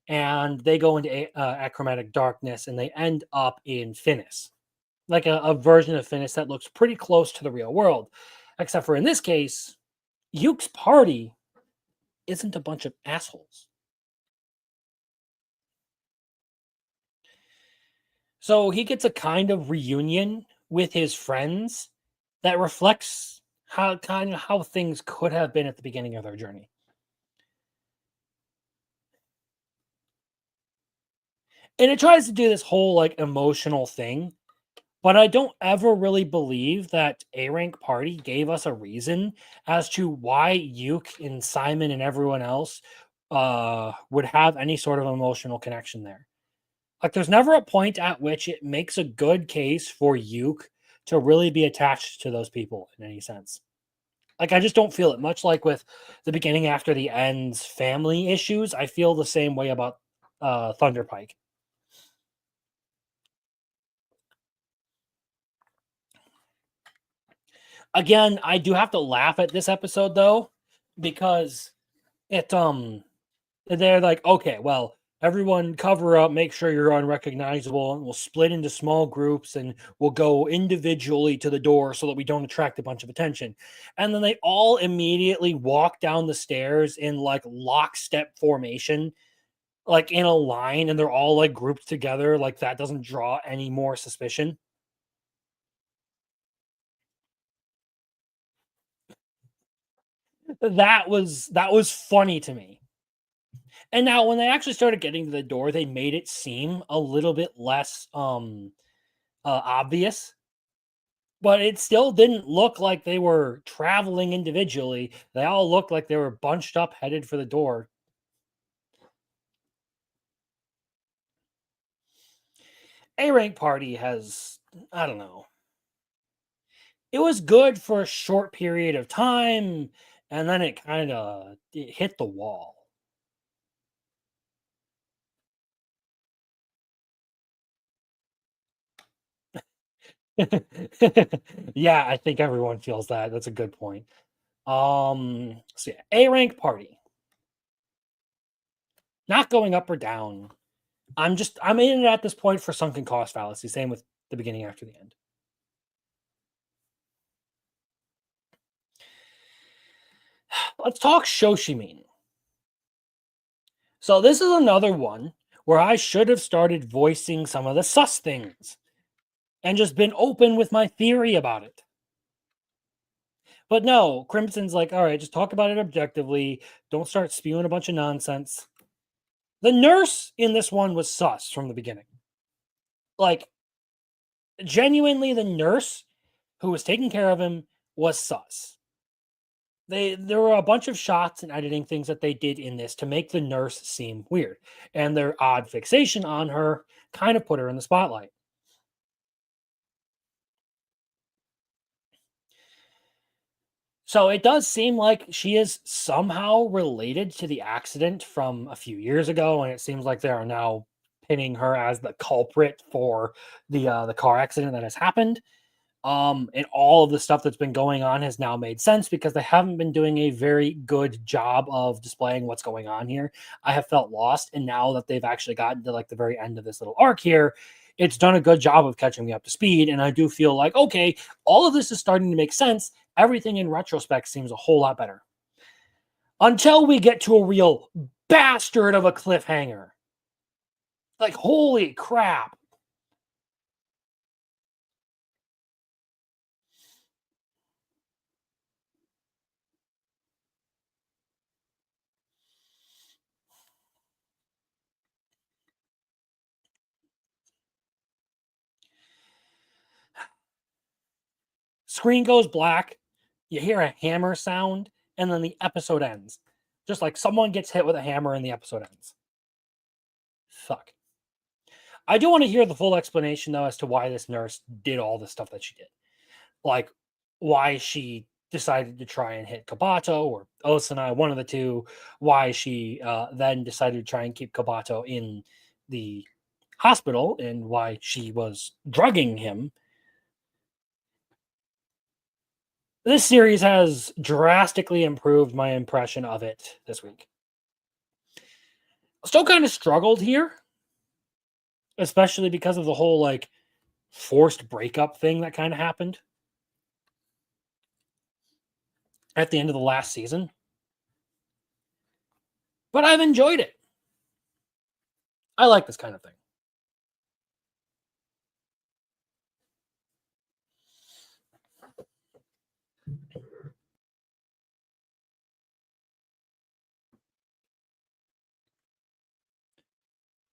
And they go into achromatic darkness and they end up in Finis. Like a version of Finis that looks pretty close to the real world. Except for in this case, Yuke's party isn't a bunch of assholes. So he gets a kind of reunion with his friends that reflects how things could have been at the beginning of their journey. And it tries to do this whole emotional thing, but I don't ever really believe that A-Rank Party gave us a reason as to why Yuke and Simon and everyone else would have any sort of emotional connection there. Like, there's never a point at which it makes a good case for Yuke to really be attached to those people in any sense. Like, I just don't feel it. Much like with the beginning after the end's family issues, I feel the same way about Thunderpike. Again, I do have to laugh at this episode though, because they're like, okay, well, everyone cover up, make sure you're unrecognizable, and we'll split into small groups and we'll go individually to the door so that we don't attract a bunch of attention. And then they all immediately walk down the stairs in lockstep formation, like in a line, and they're all grouped together. Like, that doesn't draw any more suspicion. That was funny to me. And now when they actually started getting to the door, they made it seem a little bit less obvious. But it still didn't look like they were traveling individually. They all looked like they were bunched up, headed for the door. A-Rank Party has, I don't know. It was good for a short period of time, and then it kind of hit the wall. Yeah, I think everyone feels that. That's a good point. So yeah, A-Rank Party. Not going up or down. I'm in it at this point for sunken cost fallacy. Same with the beginning after the end. Let's talk Shoshimin. So this is another one where I should have started voicing some of the sus things and just been open with my theory about it. But no, Crimson's like, all right, just talk about it objectively. Don't start spewing a bunch of nonsense. The nurse in this one was sus from the beginning. Like, genuinely, the nurse who was taking care of him was sus. There were a bunch of shots and editing things that they did in this to make the nurse seem weird. And their odd fixation on her kind of put her in the spotlight. So it does seem like she is somehow related to the accident from a few years ago, and it seems like they are now pinning her as the culprit for the car accident that has happened. And all of the stuff that's been going on has now made sense because they haven't been doing a very good job of displaying what's going on here. I have felt lost, and now that they've actually gotten to like the very end of this little arc here, it's done a good job of catching me up to speed. And I do feel like, okay, all of this is starting to make sense. Everything in retrospect seems a whole lot better. Until we get to a real bastard of a cliffhanger. Like, holy crap. Screen goes black, you hear a hammer sound, and then the episode ends. Just like someone gets hit with a hammer and the episode ends. Fuck. I do want to hear the full explanation, though, as to why this nurse did all the stuff that she did. Like, why she decided to try and hit Kabato or Osanai, one of the two. Why she then decided to try and keep Kabato in the hospital, and why she was drugging him. This series has drastically improved my impression of it this week. Still kind of struggled here, especially because of the whole like forced breakup thing that kind of happened at the end of the last season. But I've enjoyed it. I like this kind of thing.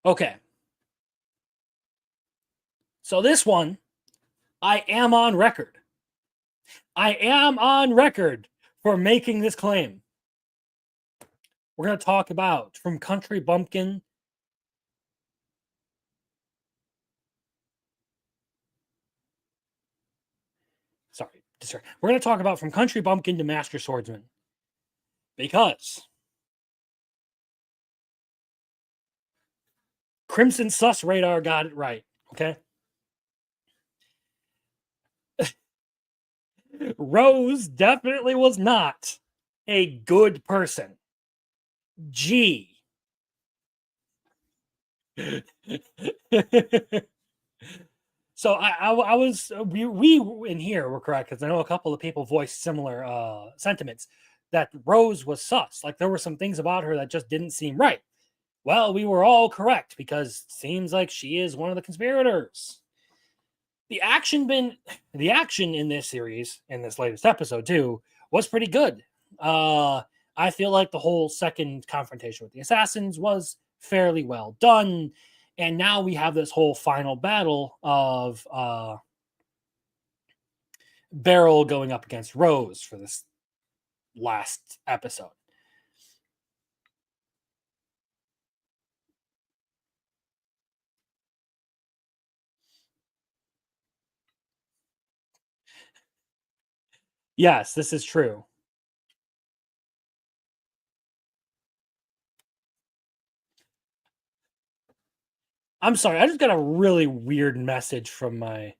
Okay. So this one, I am on record. I am on record for making this claim. We're going to talk about From Country Bumpkin. Sorry. We're going to talk about From Country Bumpkin to Master Swordsman. Because Crimson Sus Radar got it right, okay? Rose definitely was not a good person. G. So I was we in here were correct, because I know a couple of people voiced similar sentiments that Rose was sus. Like, there were some things about her that just didn't seem right. Well, we were all correct, because it seems like she is one of the conspirators. The action in this series, in this latest episode too, was pretty good. I feel like the whole second confrontation with the assassins was fairly well done. And now we have this whole final battle of Beryl going up against Rose for this last episode. Yes, this is true. I'm sorry, I just got a really weird message from my...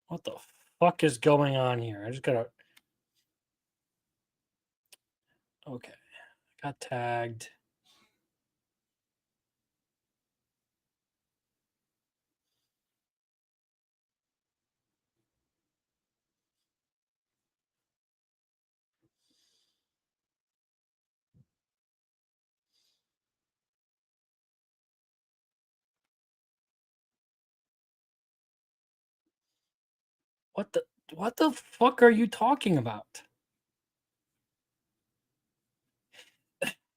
What the fuck is going on here? I just gotta... Okay. Got tagged. What the fuck are you talking about?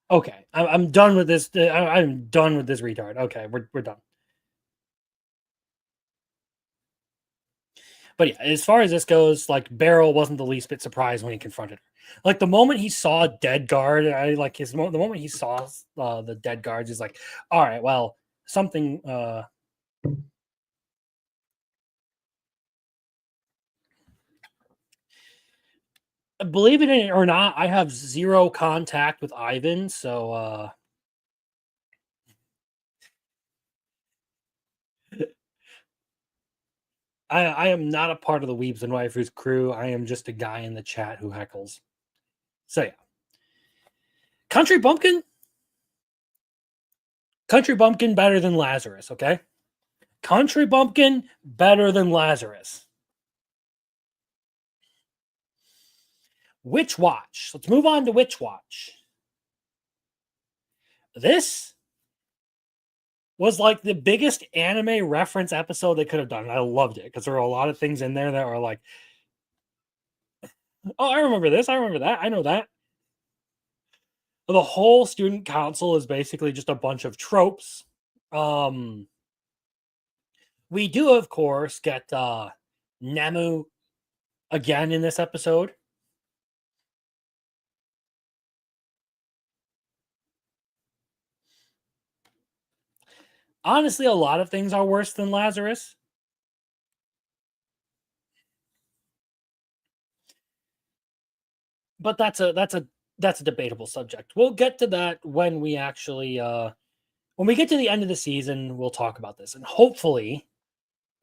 Okay, I'm done with this. I'm done with this retard. Okay, we're done. But yeah, as far as this goes, like Beryl wasn't the least bit surprised when he confronted her. Like the moment he saw Dead Guard, the moment he saw the Dead Guards, he's like, all right, well, something. Believe it or not, I have zero contact with Ivan, so I am not a part of the Weebs and Waifus crew. I am just a guy in the chat who heckles. So yeah. Country Bumpkin better than Lazarus, okay? Country Bumpkin better than Lazarus. Witch Watch. Let's move on to Witch Watch. This was like the biggest anime reference episode they could have done. I loved it because there were a lot of things in there that were like, oh, I remember this. I remember that. I know that. The whole student council is basically just a bunch of tropes. We do, of course, get Nemu again in this episode. Honestly, a lot of things are worse than Lazarus. But that's a debatable subject. We'll get to that when we actually when we get to the end of the season, we'll talk about this. And hopefully,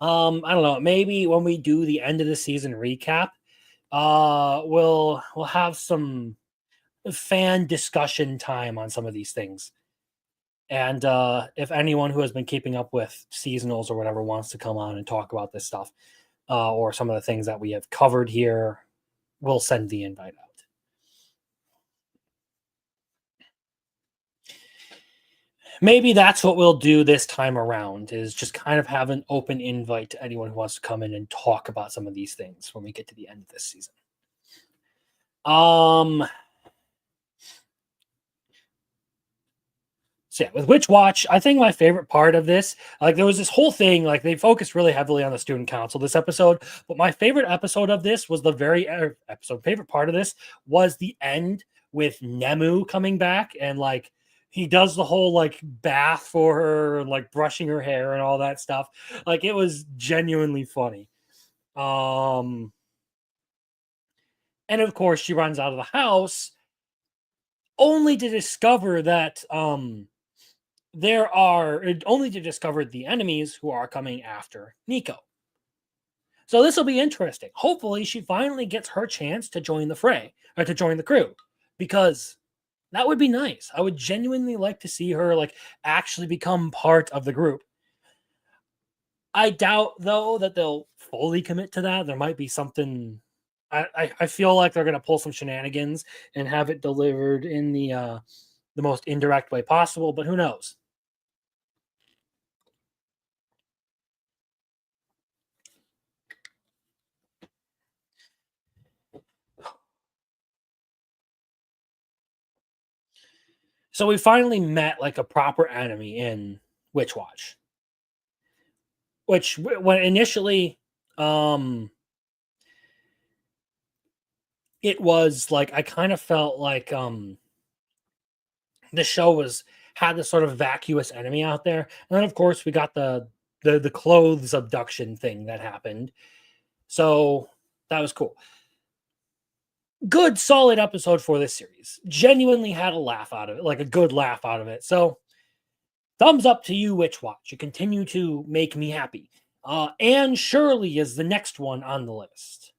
I don't know, maybe when we do the end of the season recap, we'll have some fan discussion time on some of these things. And if anyone who has been keeping up with seasonals or whatever wants to come on and talk about this stuff, or some of the things that we have covered here, we'll send the invite out. Maybe that's what we'll do this time around, is just kind of have an open invite to anyone who wants to come in and talk about some of these things when we get to the end of this season. So yeah, with Witch Watch, I think my favorite part of this, like there was this whole thing, like they focused really heavily on the student council this episode, but my favorite episode of this was favorite part of this was the end with Nemu coming back and like he does the whole like bath for her and like brushing her hair and all that stuff. Like it was genuinely funny. And of course she runs out of the house only to discover that the enemies who are coming after Nico. So this will be interesting. Hopefully she finally gets her chance to join the fray or to join the crew, because that would be nice. I would genuinely like to see her like actually become part of the group. I doubt though that they'll fully commit to that. There might be something. I feel like they're going to pull some shenanigans and have it delivered in the most indirect way possible, but who knows? So we finally met like a proper enemy in Witch Watch, which when initially it was like I kind of felt like the show had this sort of vacuous enemy out there, and then of course we got the clothes abduction thing that happened, so that was cool. Good solid episode for this series. Genuinely had a laugh out of it, like a good laugh out of it. So thumbs up to you, Witch Watch. You continue to make me happy. Anne Shirley is the next one on the list.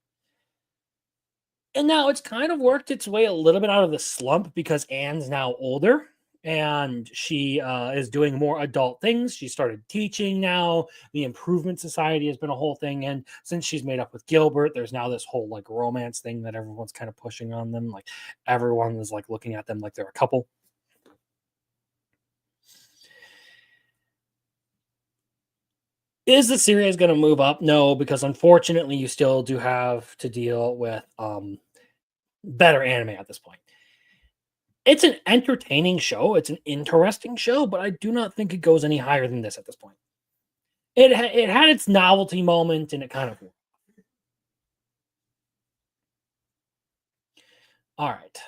And now it's kind of worked its way a little bit out of the slump because Anne's now older and she is doing more adult things. She started teaching now. The Improvement Society has been a whole thing. And since she's made up with Gilbert, there's now this whole like romance thing that everyone's kind of pushing on them. Like everyone is like looking at them like they're a couple. Is the series going to move up? No, because unfortunately you still do have to deal with better anime at this point. It's an entertaining show. It's an interesting show, but I do not think it goes any higher than this at this point. It had its novelty moment, and it kind of worked. All right.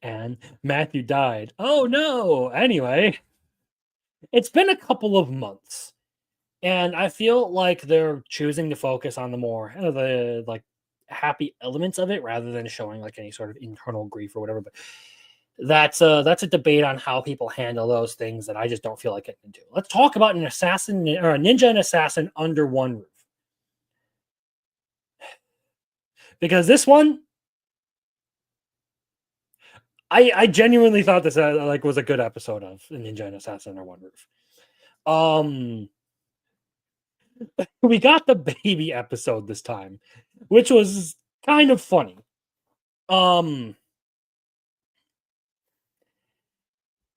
And Matthew died. Oh no. Anyway, it's been a couple of months, and I feel like they're choosing to focus on the more the like happy elements of it rather than showing like any sort of internal grief or whatever. But that's a debate on how people handle those things that I just don't feel like getting into. Let's talk about an assassin or a ninja and assassin under one roof. Because this one, I genuinely thought this like was a good episode of Ninja and Assassin under one roof. We got the baby episode this time, which was kind of funny.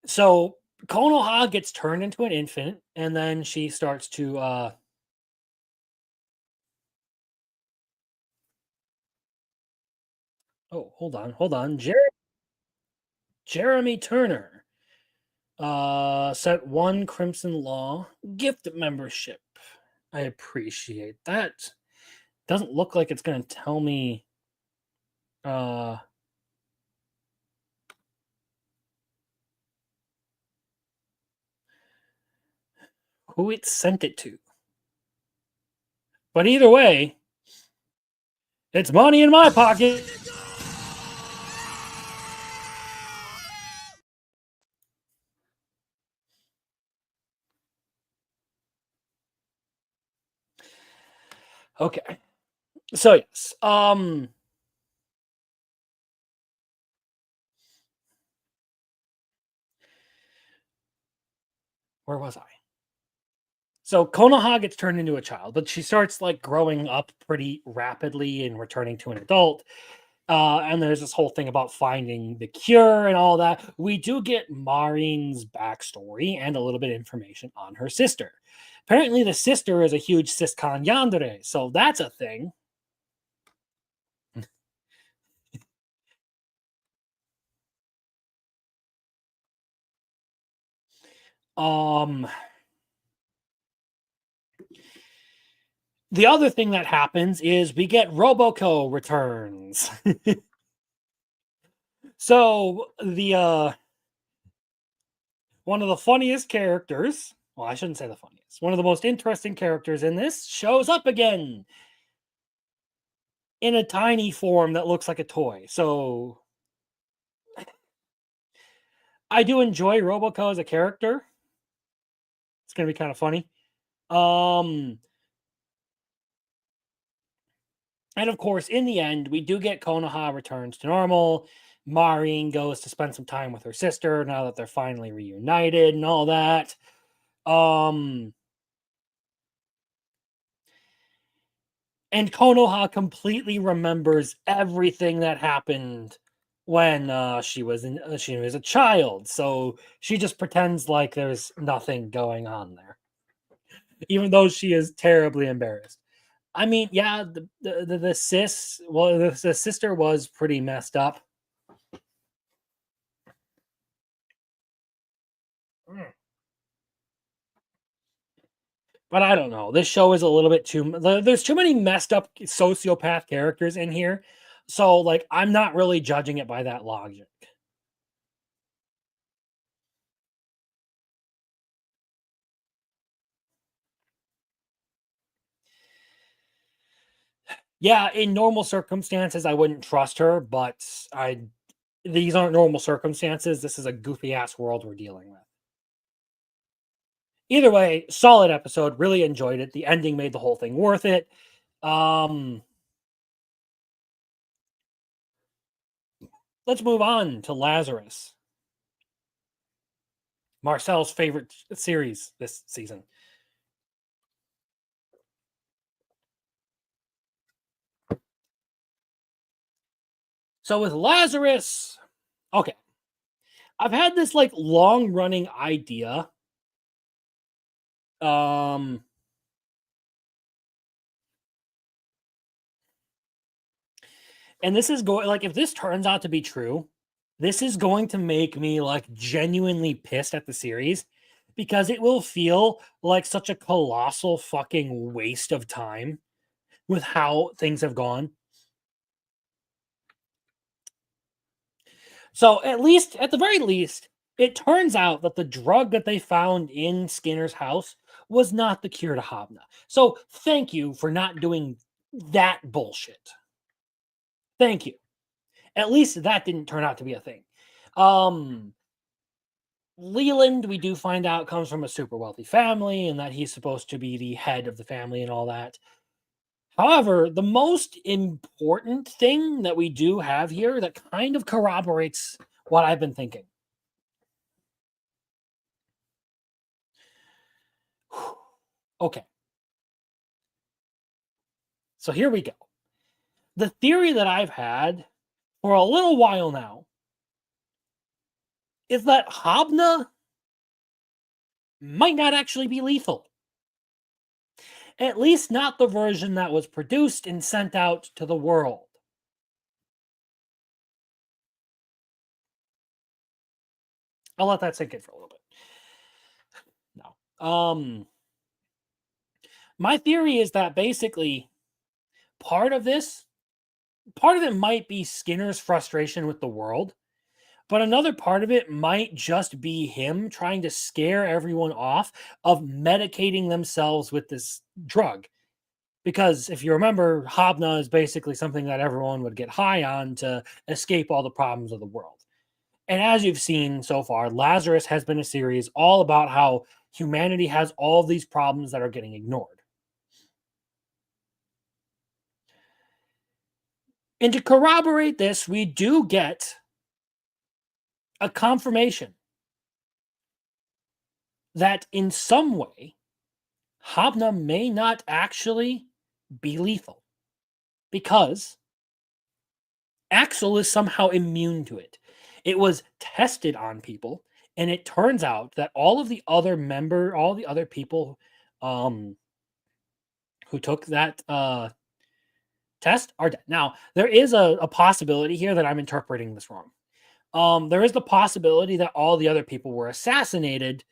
So Konoha gets turned into an infant, and then she starts to oh, hold on. Jeremy Turner sent 1 Crimson Law gift membership. I appreciate that. Doesn't look like it's going to tell me who it sent it to. But either way, it's money in my pocket. Okay. So yes. Where was I? So Konoha gets turned into a child, but she starts like growing up pretty rapidly and returning to an adult. And there's this whole thing about finding the cure and all that. We do get Marin's backstory and a little bit of information on her sister. Apparently, the sister is a huge Siskan Yandere, so that's a thing. The other thing that happens is we get Roboco returns. So the one of the funniest characters, well, I shouldn't say the funniest, one of the most interesting characters in this shows up again in a tiny form that looks like a toy. So I do enjoy Roboco as a character. It's going to be kind of funny. And of course, in the end, we do get Konoha returns to normal. Marin goes to spend some time with her sister now that they're finally reunited and all that. And Konoha completely remembers everything that happened when she was a child. So she just pretends like there's nothing going on there, even though she is terribly embarrassed. I mean, yeah, the sister was pretty messed up. But I don't know. This show is a little bit too... There's too many messed up sociopath characters in here. So, like, I'm not really judging it by that logic. Yeah, in normal circumstances, I wouldn't trust her, but these aren't normal circumstances. This is a goofy-ass world we're dealing with. Either way, solid episode. Really enjoyed it. The ending made the whole thing worth it. Let's move on to Lazarus. Marcel's favorite series this season. So with Lazarus, okay. I've had this like long-running idea. And this is going, like, if this turns out to be true, this is going to make me like genuinely pissed at the series because it will feel like such a colossal fucking waste of time with how things have gone. So at the very least, it turns out that the drug that they found in Skinner's house was not the cure to Hobna. So thank you for not doing that bullshit. Thank you. At least that didn't turn out to be a thing. Leland, we do find out, comes from a super wealthy family and that he's supposed to be the head of the family and all that. However, the most important thing that we do have here that kind of corroborates what I've been thinking. Okay. So here we go. The theory that I've had for a little while now is that Hobna might not actually be lethal. At least not the version that was produced and sent out to the world. I'll let that sink in for a little bit. No. My theory is that basically part of it might be Skinner's frustration with the world, but another part of it might just be him trying to scare everyone off of medicating themselves with this drug. Because if you remember, Hobna is basically something that everyone would get high on to escape all the problems of the world. And as you've seen so far, Lazarus has been a series all about how humanity has all these problems that are getting ignored. And to corroborate this, we do get a confirmation that in some way, Hobna may not actually be lethal because Axel is somehow immune to it. It was tested on people, and it turns out that all the other people who took that test are dead. Now, there is a possibility here that I'm interpreting this wrong. There is the possibility that all the other people were assassinated,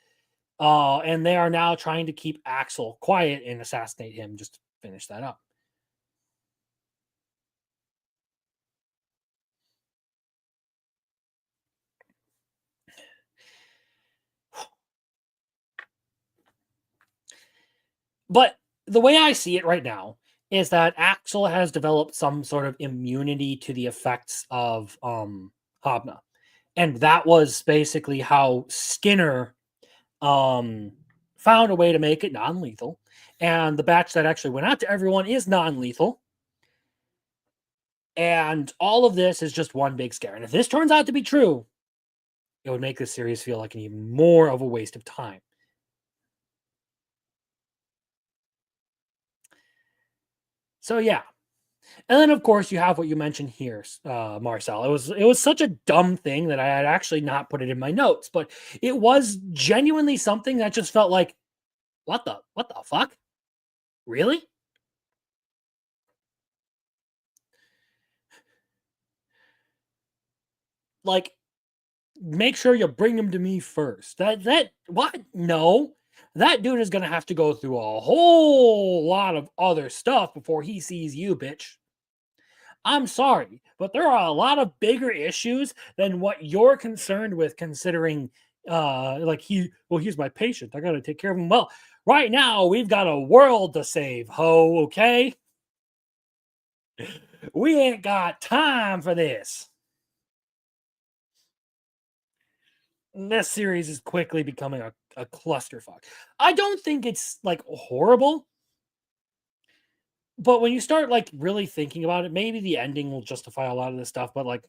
and they are now trying to keep Axel quiet and assassinate him. Just to finish that up. But the way I see it right now is that Axel has developed some sort of immunity to the effects of Hobna. And that was basically how Skinner found a way to make it non-lethal. And the batch that actually went out to everyone is non-lethal. And all of this is just one big scare. And if this turns out to be true, it would make this series feel like an even more of a waste of time. So yeah. And then of course you have what you mentioned here, Marcel. It was such a dumb thing that I had actually not put it in my notes, but it was genuinely something that just felt like, what the fuck? Really? Like, make sure you bring him to me first. What? No. That dude is going to have to go through a whole lot of other stuff before he sees you, bitch. I'm sorry, but there are a lot of bigger issues than what you're concerned with, considering he's my patient. I got to take care of him. Well, right now we've got a world to save, ho, okay? We ain't got time for this. This series is quickly becoming a clusterfuck. I don't think it's like horrible, but when you start like really thinking about it, maybe the ending will justify a lot of this stuff. But like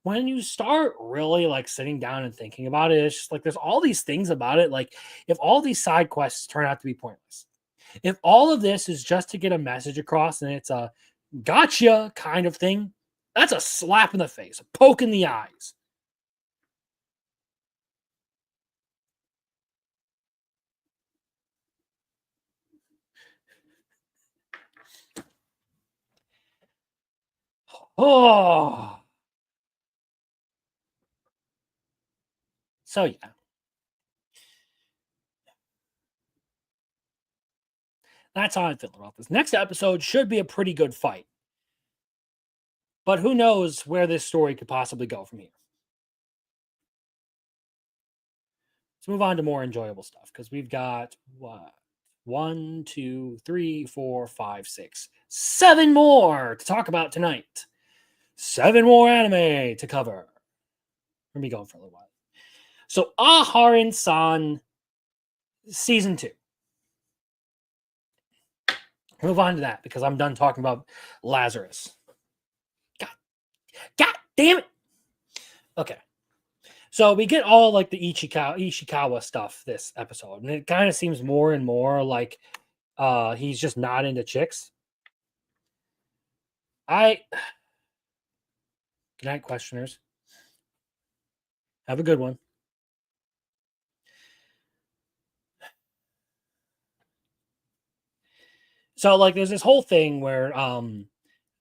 when you start really like sitting down and thinking about it, it's just like there's all these things about it. Like if all these side quests turn out to be pointless, if all of this is just to get a message across and it's a gotcha kind of thing, that's a slap in the face, a poke in the eyes. Oh. So yeah. That's how I feel about this. Next episode should be a pretty good fight. But who knows where this story could possibly go from here. Let's move on to more enjoyable stuff because we've got what? 1, 2, 3, 4, 5, 6, 7 more to talk about tonight. 7 more anime to cover. Let me go for a little while. So, Aharen-san Season 2. Move on to that because I'm done talking about Lazarus. God damn it. Okay. So we get all like the Ishikawa stuff this episode. And it kind of seems more and more like he's just not into chicks. Good night, questioners. Have a good one. So like there's this whole thing where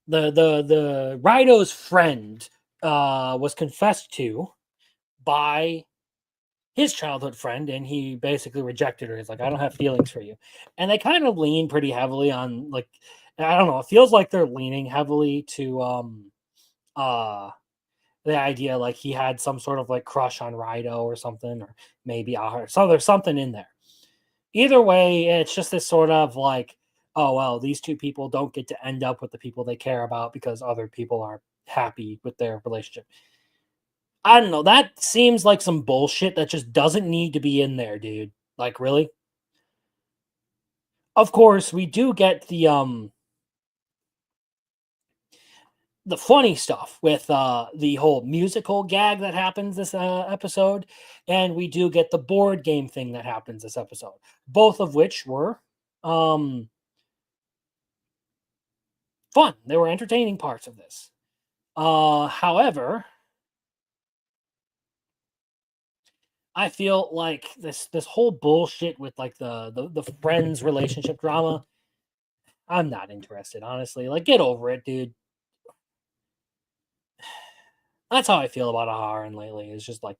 the Raido's friend was confessed to by his childhood friend, and he basically rejected her. He's like, I don't have feelings for you. And they kind of lean pretty heavily on, like, I don't know, it feels like they're leaning heavily to the idea like he had some sort of like crush on Raido or something, or maybe so there's something in there. Either way, it's just this sort of like, oh well, these two people don't get to end up with the people they care about because other people aren't happy with their relationship. I don't know. That seems like some bullshit that just doesn't need to be in there, dude. Like, really? Of course, we do get the funny stuff with the whole musical gag that happens this episode, and we do get the board game thing that happens this episode. Both of which were fun. They were entertaining parts of this. However, I feel like this whole bullshit with like the friends relationship drama, I'm not interested, honestly. Like, get over it, dude. That's how I feel about Aharen lately. It's just like,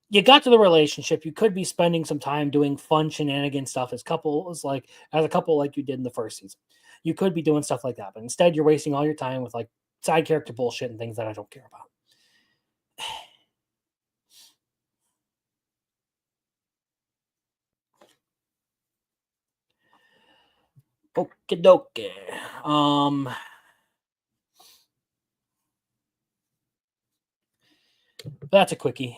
you got to the relationship, you could be spending some time doing fun shenanigan stuff as a couple like you did in the first season. You could be doing stuff like that, but instead you're wasting all your time with like side character bullshit and things that I don't care about. Okie dokie. That's a quickie.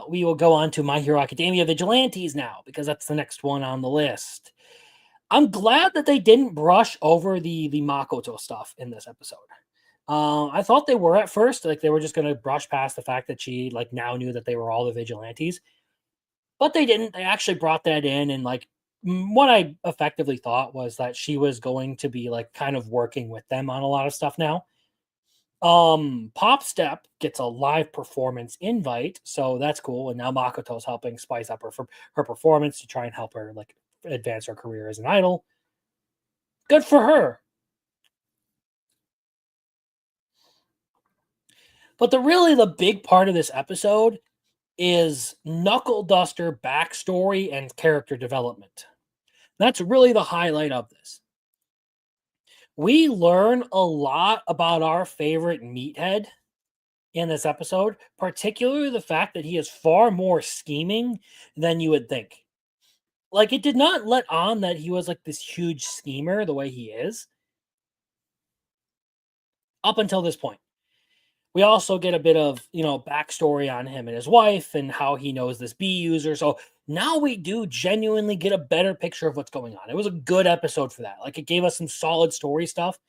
We will go on to My Hero Academia Vigilantes now, because that's the next one on the list. I'm glad that they didn't brush over the Makoto stuff in this episode. I thought they were at first, like they were just going to brush past the fact that she like now knew that they were all the vigilantes, but they didn't. They actually brought that in, and like what I effectively thought was that she was going to be like kind of working with them on a lot of stuff now. Pop Step gets a live performance invite, so that's cool. And now Makoto's helping spice up her performance to try and help her like advance her career as an idol. Good for her. But the big part of this episode is Knuckle Duster backstory and character development. That's really the highlight of this. We learn a lot about our favorite meathead in this episode, particularly the fact that he is far more scheming than you would think. Like, it did not let on that he was like this huge schemer the way he is. Up until this point. We also get a bit of, backstory on him and his wife and how he knows this B user. So now we do genuinely get a better picture of what's going on. It was a good episode for that. Like, it gave us some solid story stuff.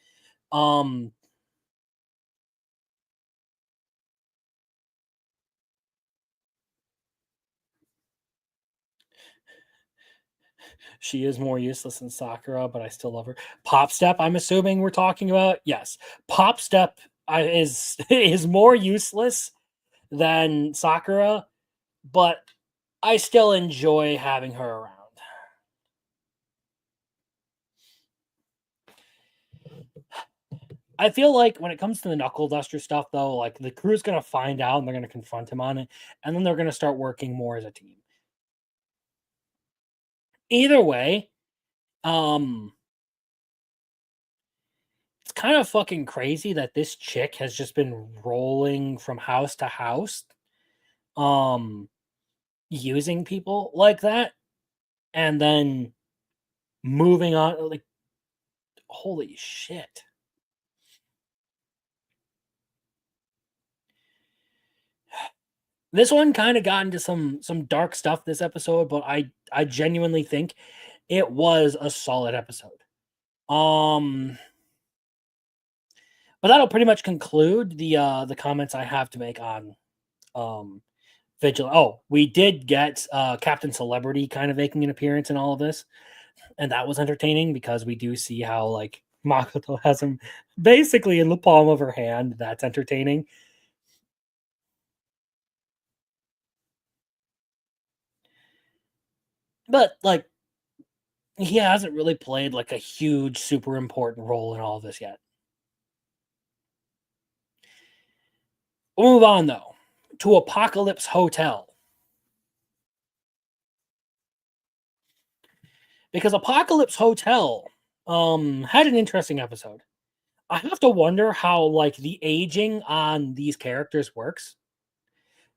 She is more useless than Sakura, but I still love her. Pop Step, I'm assuming we're talking about. Yes. Pop Step is more useless than Sakura, but I still enjoy having her around. I feel like when it comes to the Knuckle Duster stuff, though, like the crew's going to find out and they're going to confront him on it, and then they're going to start working more as a team. Either way, kind of fucking crazy that this chick has just been rolling from house to house, using people like that, and then moving on. Like, holy shit. This one kind of got into some dark stuff this episode, but I genuinely think it was a solid episode. But that'll pretty much conclude the comments I have to make on Vigilante. Oh, we did get Captain Celebrity kind of making an appearance in all of this, and that was entertaining because we do see how like Makoto has him basically in the palm of her hand. That's entertaining. But like, he hasn't really played like a huge, super important role in all of this yet. We'll move on though to Apocalypse Hotel. Because Apocalypse Hotel had an interesting episode. I have to wonder how like the aging on these characters works.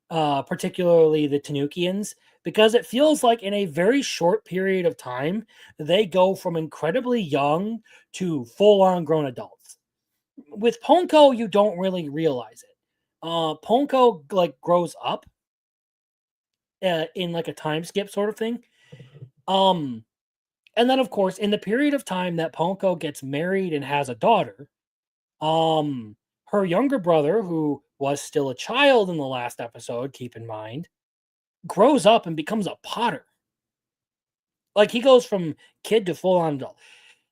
Particularly the Tanukians, because it feels like in a very short period of time, they go from incredibly young to full-on grown adults. With Ponko, you don't really realize it. Ponko like grows up in like a time skip sort of thing. And then of course, in the period of time that Ponko gets married and has a daughter, her younger brother, who was still a child in the last episode, keep in mind, grows up and becomes a potter. Like, he goes from kid to full-on adult.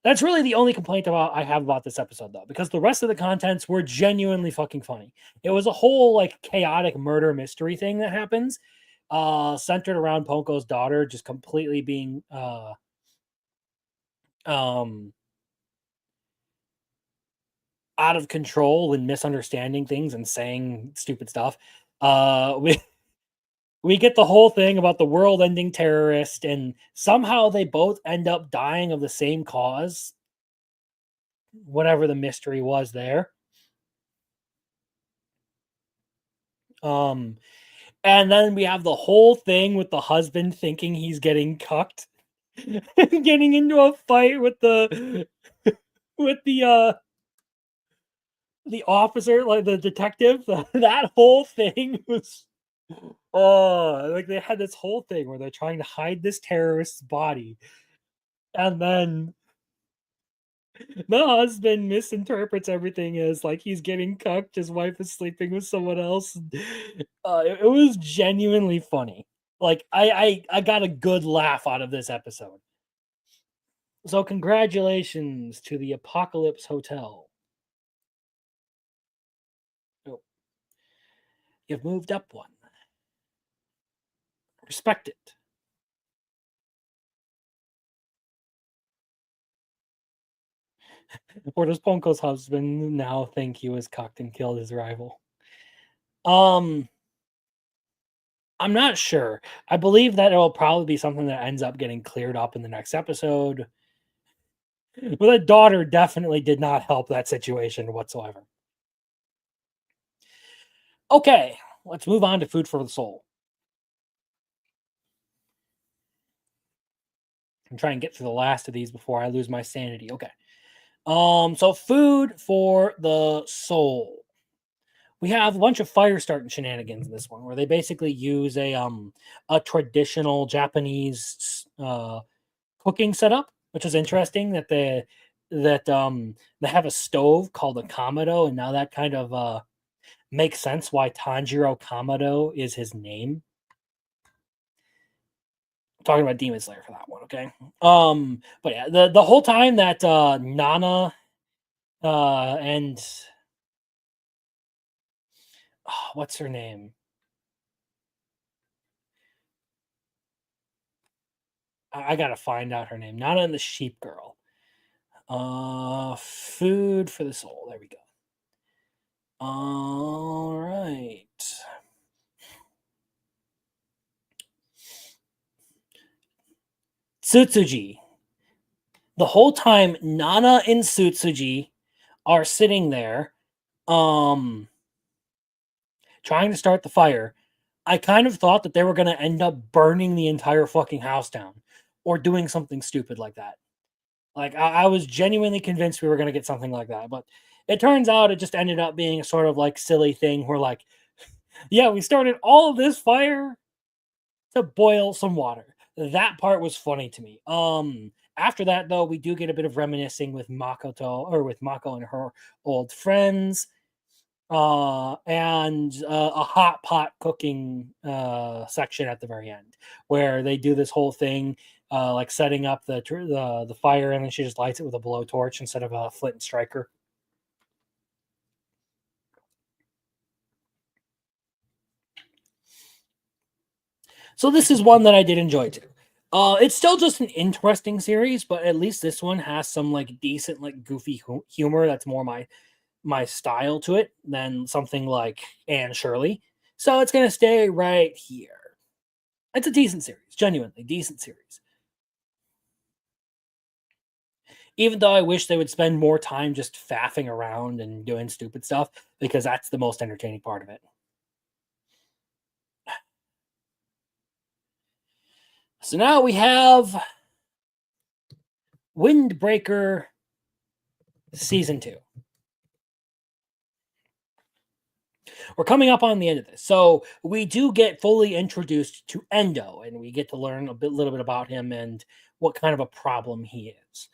That's really the only complaint I have about this episode, though, because the rest of the contents were genuinely fucking funny. It was a whole, like, chaotic murder mystery thing that happens, centered around Ponko's daughter just completely being, out of control and misunderstanding things and saying stupid stuff. We get the whole thing about the world-ending terrorist, and somehow they both end up dying of the same cause. Whatever the mystery was there. And then we have the whole thing with the husband thinking he's getting cucked. Getting into a fight with the officer, like the detective. That whole thing was like they had this whole thing where they're trying to hide this terrorist's body, and then the husband misinterprets everything as like he's getting cucked, his wife is sleeping with someone else. It was genuinely funny. Like, I got a good laugh out of this episode. So congratulations to the Apocalypse Hotel. Oh, you've moved up one. Respect it. Or does Ponko's husband now think he was cucked and killed his rival? I'm not sure. I believe that it'll probably be something that ends up getting cleared up in the next episode. But the daughter definitely did not help that situation whatsoever. Okay, let's move on to Food for the Soul. I'm trying to get through the last of these before I lose my sanity. Okay. So Food for the Soul. We have a bunch of fire starting shenanigans in this one, where they basically use a traditional Japanese cooking setup, which is interesting. That they have a stove called a Kamado, and now that kind of makes sense why Tanjiro Kamado is his name. I'm talking about Demon Slayer for that one, okay? But yeah, the whole time that Nana and what's her name? I gotta find out her name. Nana and the Sheep Girl. Food for the Soul. There we go. All right. Tsutsuji. The whole time, Nana and Tsutsuji are sitting there trying to start the fire, I kind of thought that they were going to end up burning the entire fucking house down or doing something stupid like that. Like, I was genuinely convinced we were going to get something like that. But it turns out it just ended up being a sort of like silly thing where, like, yeah, we started all of this fire to boil some water. That part was funny to me. After that, though, we do get a bit of reminiscing with Mako and her old friends, and a hot pot cooking section at the very end, where they do this whole thing, like setting up the fire, and then she just lights it with a blowtorch instead of a flint and striker. So this is one that I did enjoy too. It's still just an interesting series, but at least this one has some like decent, like goofy humor that's more my style to it than something like Anne Shirley. So it's gonna stay right here. It's a decent series, genuinely decent series. Even though I wish they would spend more time just faffing around and doing stupid stuff, because that's the most entertaining part of it. So now we have Windbreaker Season 2. We're coming up on the end of this. So we do get fully introduced to Endo, and we get to learn a little bit about him and what kind of a problem he is.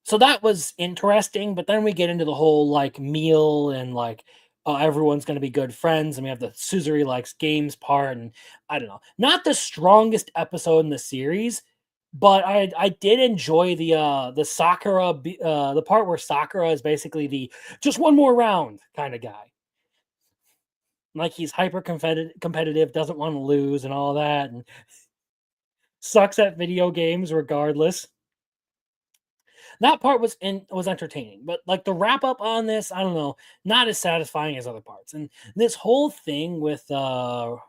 So that was interesting, but then we get into the whole like meal and like everyone's going to be good friends, and we have the Suzuri likes games part, and I don't know, not the strongest episode in the series, but I did enjoy the Sakura the part where Sakura is basically the just one more round kind of guy. Like he's hyper competitive, doesn't want to lose and all that, and sucks at video games regardless. That part was entertaining, but like the wrap up on this, I don't know, not as satisfying as other parts. And this whole thing with Roppo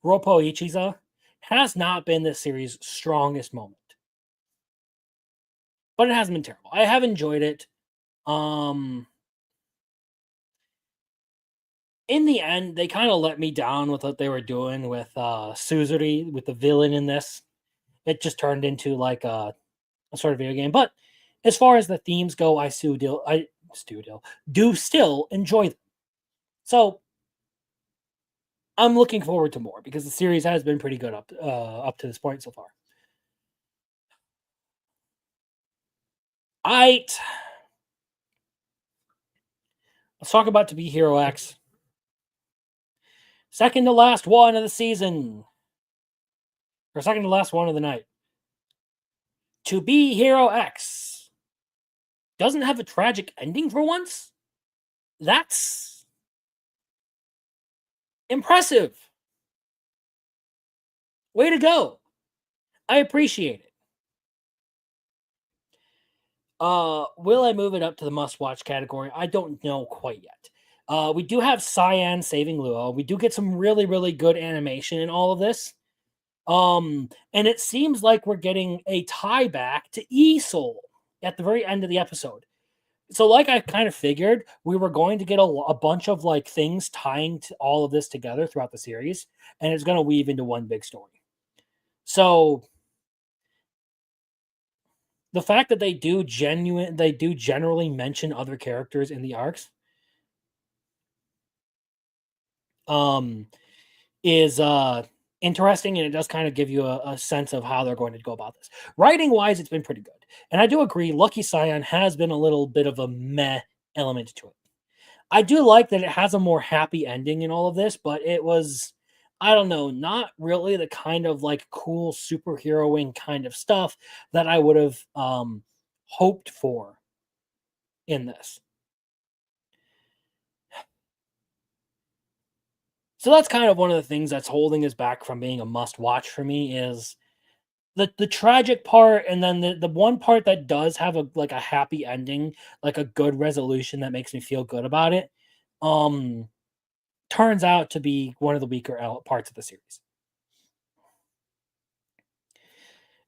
Ichiza has not been this series' strongest moment, but it hasn't been terrible. I have enjoyed it. In the end, they kind of let me down with what they were doing with Suzuri, with the villain in this. It just turned into like a sort of video game. But as far as the themes go, I do still enjoy them. So I'm looking forward to more because the series has been pretty good up to this point so far. Let's talk about To Be Hero X. Second to last one of the season. Or second to last one of the night. To Be Hero X doesn't have a tragic ending for once. That's impressive. Way to go. I appreciate it. Will I move it up to the must-watch category? I don't know quite yet. We do have Cyan saving Luo. We do get some really, really good animation in all of this. And it seems like we're getting a tie back to E-Soul at the very end of the episode. So like I kind of figured, we were going to get a bunch of like things tying to all of this together throughout the series, and it's going to weave into one big story. So the fact that they do generally mention other characters in the arcs is interesting, and it does kind of give you a sense of how they're going to go about this. Writing wise, it's been pretty good, and I do agree Lucky Cyan has been a little bit of a meh element to it. I do like that it has a more happy ending in all of this, but it was, I don't know, not really the kind of like cool superheroing kind of stuff that I would have hoped for in this. So that's kind of one of the things that's holding us back from being a must-watch for me is the tragic part, and then the one part that does have a happy ending, like a good resolution that makes me feel good about it, turns out to be one of the weaker parts of the series.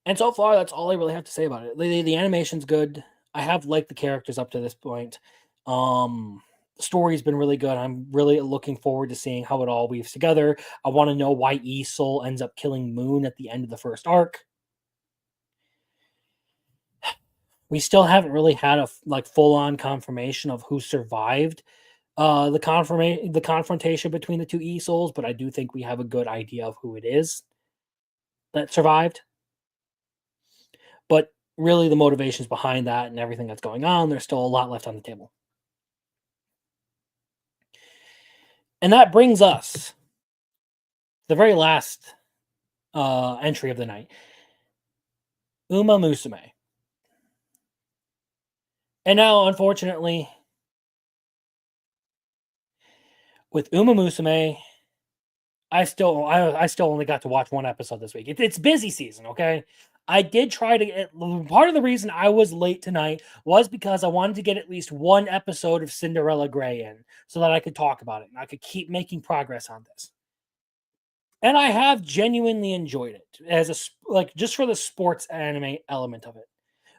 And so far, that's all I really have to say about it. The animation's good. I have liked the characters up to this point. The story's been really good. I'm really looking forward to seeing how it all weaves together. I want to know why Isol ends up killing Moon at the end of the first arc. We still haven't really had a full-on confirmation of who survived the confrontation between the two Isols, but I do think we have a good idea of who it is that survived. But really, the motivations behind that and everything that's going on, there's still a lot left on the table. And that brings us the very last entry of the night, Uma Musume. And now, unfortunately, with Uma Musume, I still only got to watch one episode this week. It's busy season, okay? I did try to get, part of the reason I was late tonight was because I wanted to get at least one episode of Cinderella Grey in so that I could talk about it and I could keep making progress on this. And I have genuinely enjoyed it as just for the sports anime element of it.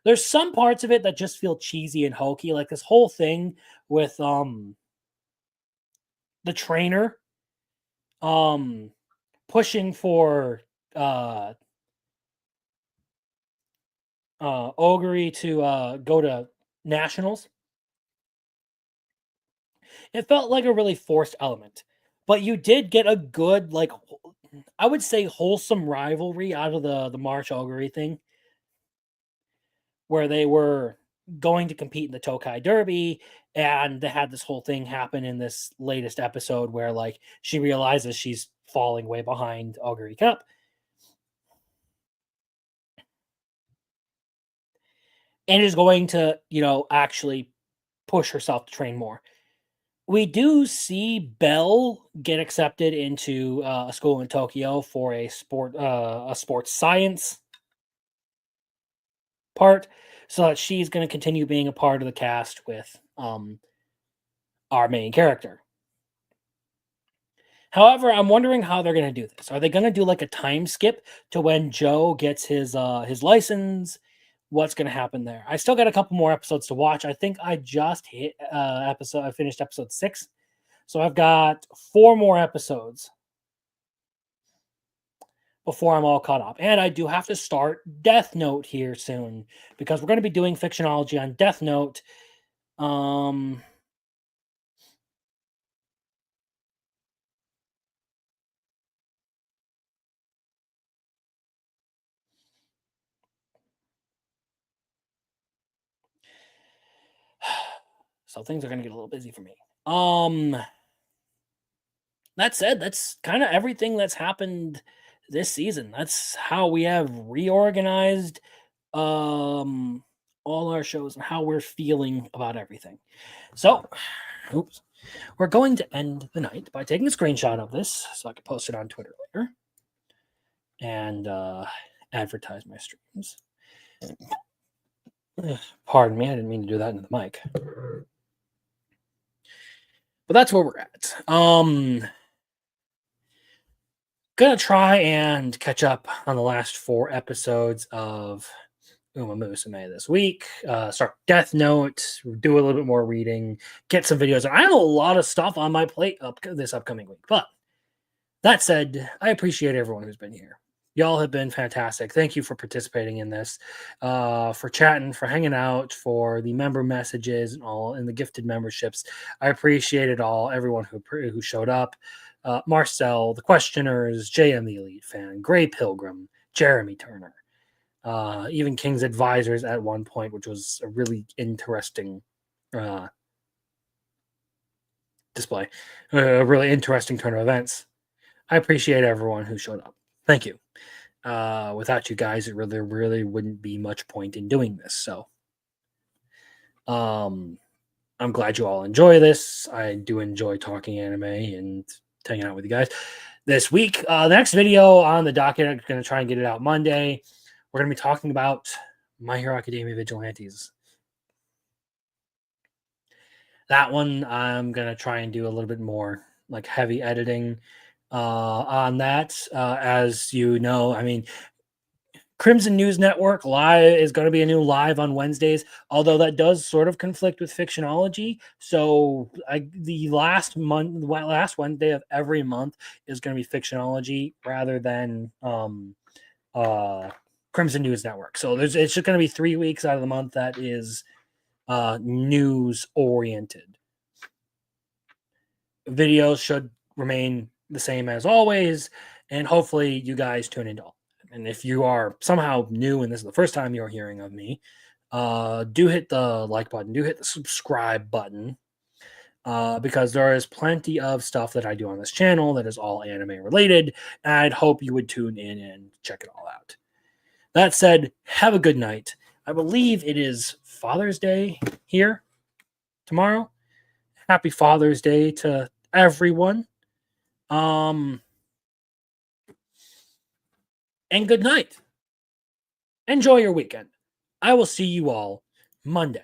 There's some parts of it that just feel cheesy and hokey, like this whole thing with the trainer pushing for Oguri to go to nationals. It felt like a really forced element, but you did get a good, I would say, wholesome rivalry out of the March Oguri thing, where they were going to compete in the Tokai Derby, and they had this whole thing happen in this latest episode where she realizes she's falling way behind Oguri Cup. And is going to, actually push herself to train more. We do see Belle get accepted into a school in Tokyo for a sports science part, so that she's going to continue being a part of the cast with our main character. However, I'm wondering how they're going to do this. Are they going to do a time skip to when Joe gets his license? What's going to happen there? I still got a couple more episodes to watch. I think I just I finished episode 6. So I've got 4 more episodes before I'm all caught up. And I do have to start Death Note here soon, because we're going to be doing Fictionology on Death Note. So things are going to get a little busy for me. That said, that's kind of everything that's happened this season. That's how we have reorganized all our shows and how we're feeling about everything. So, we're going to end the night by taking a screenshot of this so I can post it on Twitter later and advertise my streams. Pardon me, I didn't mean to do that into the mic. But that's where we're at. Gonna try and catch up on the last 4 episodes of Uma Musume this week. Start Death Note, do a little bit more reading, get some videos. I have a lot of stuff on my plate this upcoming week. But that said, I appreciate everyone who's been here. Y'all have been fantastic. Thank you for participating in this, for chatting, for hanging out, for the member messages and all, and the gifted memberships. I appreciate it all. Everyone who showed up. Marcel, the Questioners, JM the Elite Fan, Gray Pilgrim, Jeremy Turner, even King's Advisors at one point, which was a really interesting display, a really interesting turn of events. I appreciate everyone who showed up. Thank you. Without you guys, there really wouldn't be much point in doing this. So I'm glad you all enjoy this. I do enjoy talking anime and hanging out with you guys. This week, the next video on the docket, I'm going to try and get it out Monday. We're going to be talking about My Hero Academia Vigilantes. That one, I'm going to try and do a little bit more heavy editing on that. As you know, I mean, Crimson News Network live is going to be a new live on Wednesdays, although that does sort of conflict with Fictionology. So the last Wednesday of every month is going to be Fictionology rather than Crimson News Network. So it's just going to be 3 weeks out of the month that is news oriented. Videos should remain the same as always, and hopefully you guys tune into all. And if you are somehow new and this is the first time you're hearing of me, do hit the like button, do hit the subscribe button, because there is plenty of stuff that I do on this channel that is all anime related, and I'd hope you would tune in and check it all out. That said, have a good night. I believe it is Father's Day here tomorrow. Happy Father's Day to everyone. And good night. Enjoy your weekend. I will see you all Monday.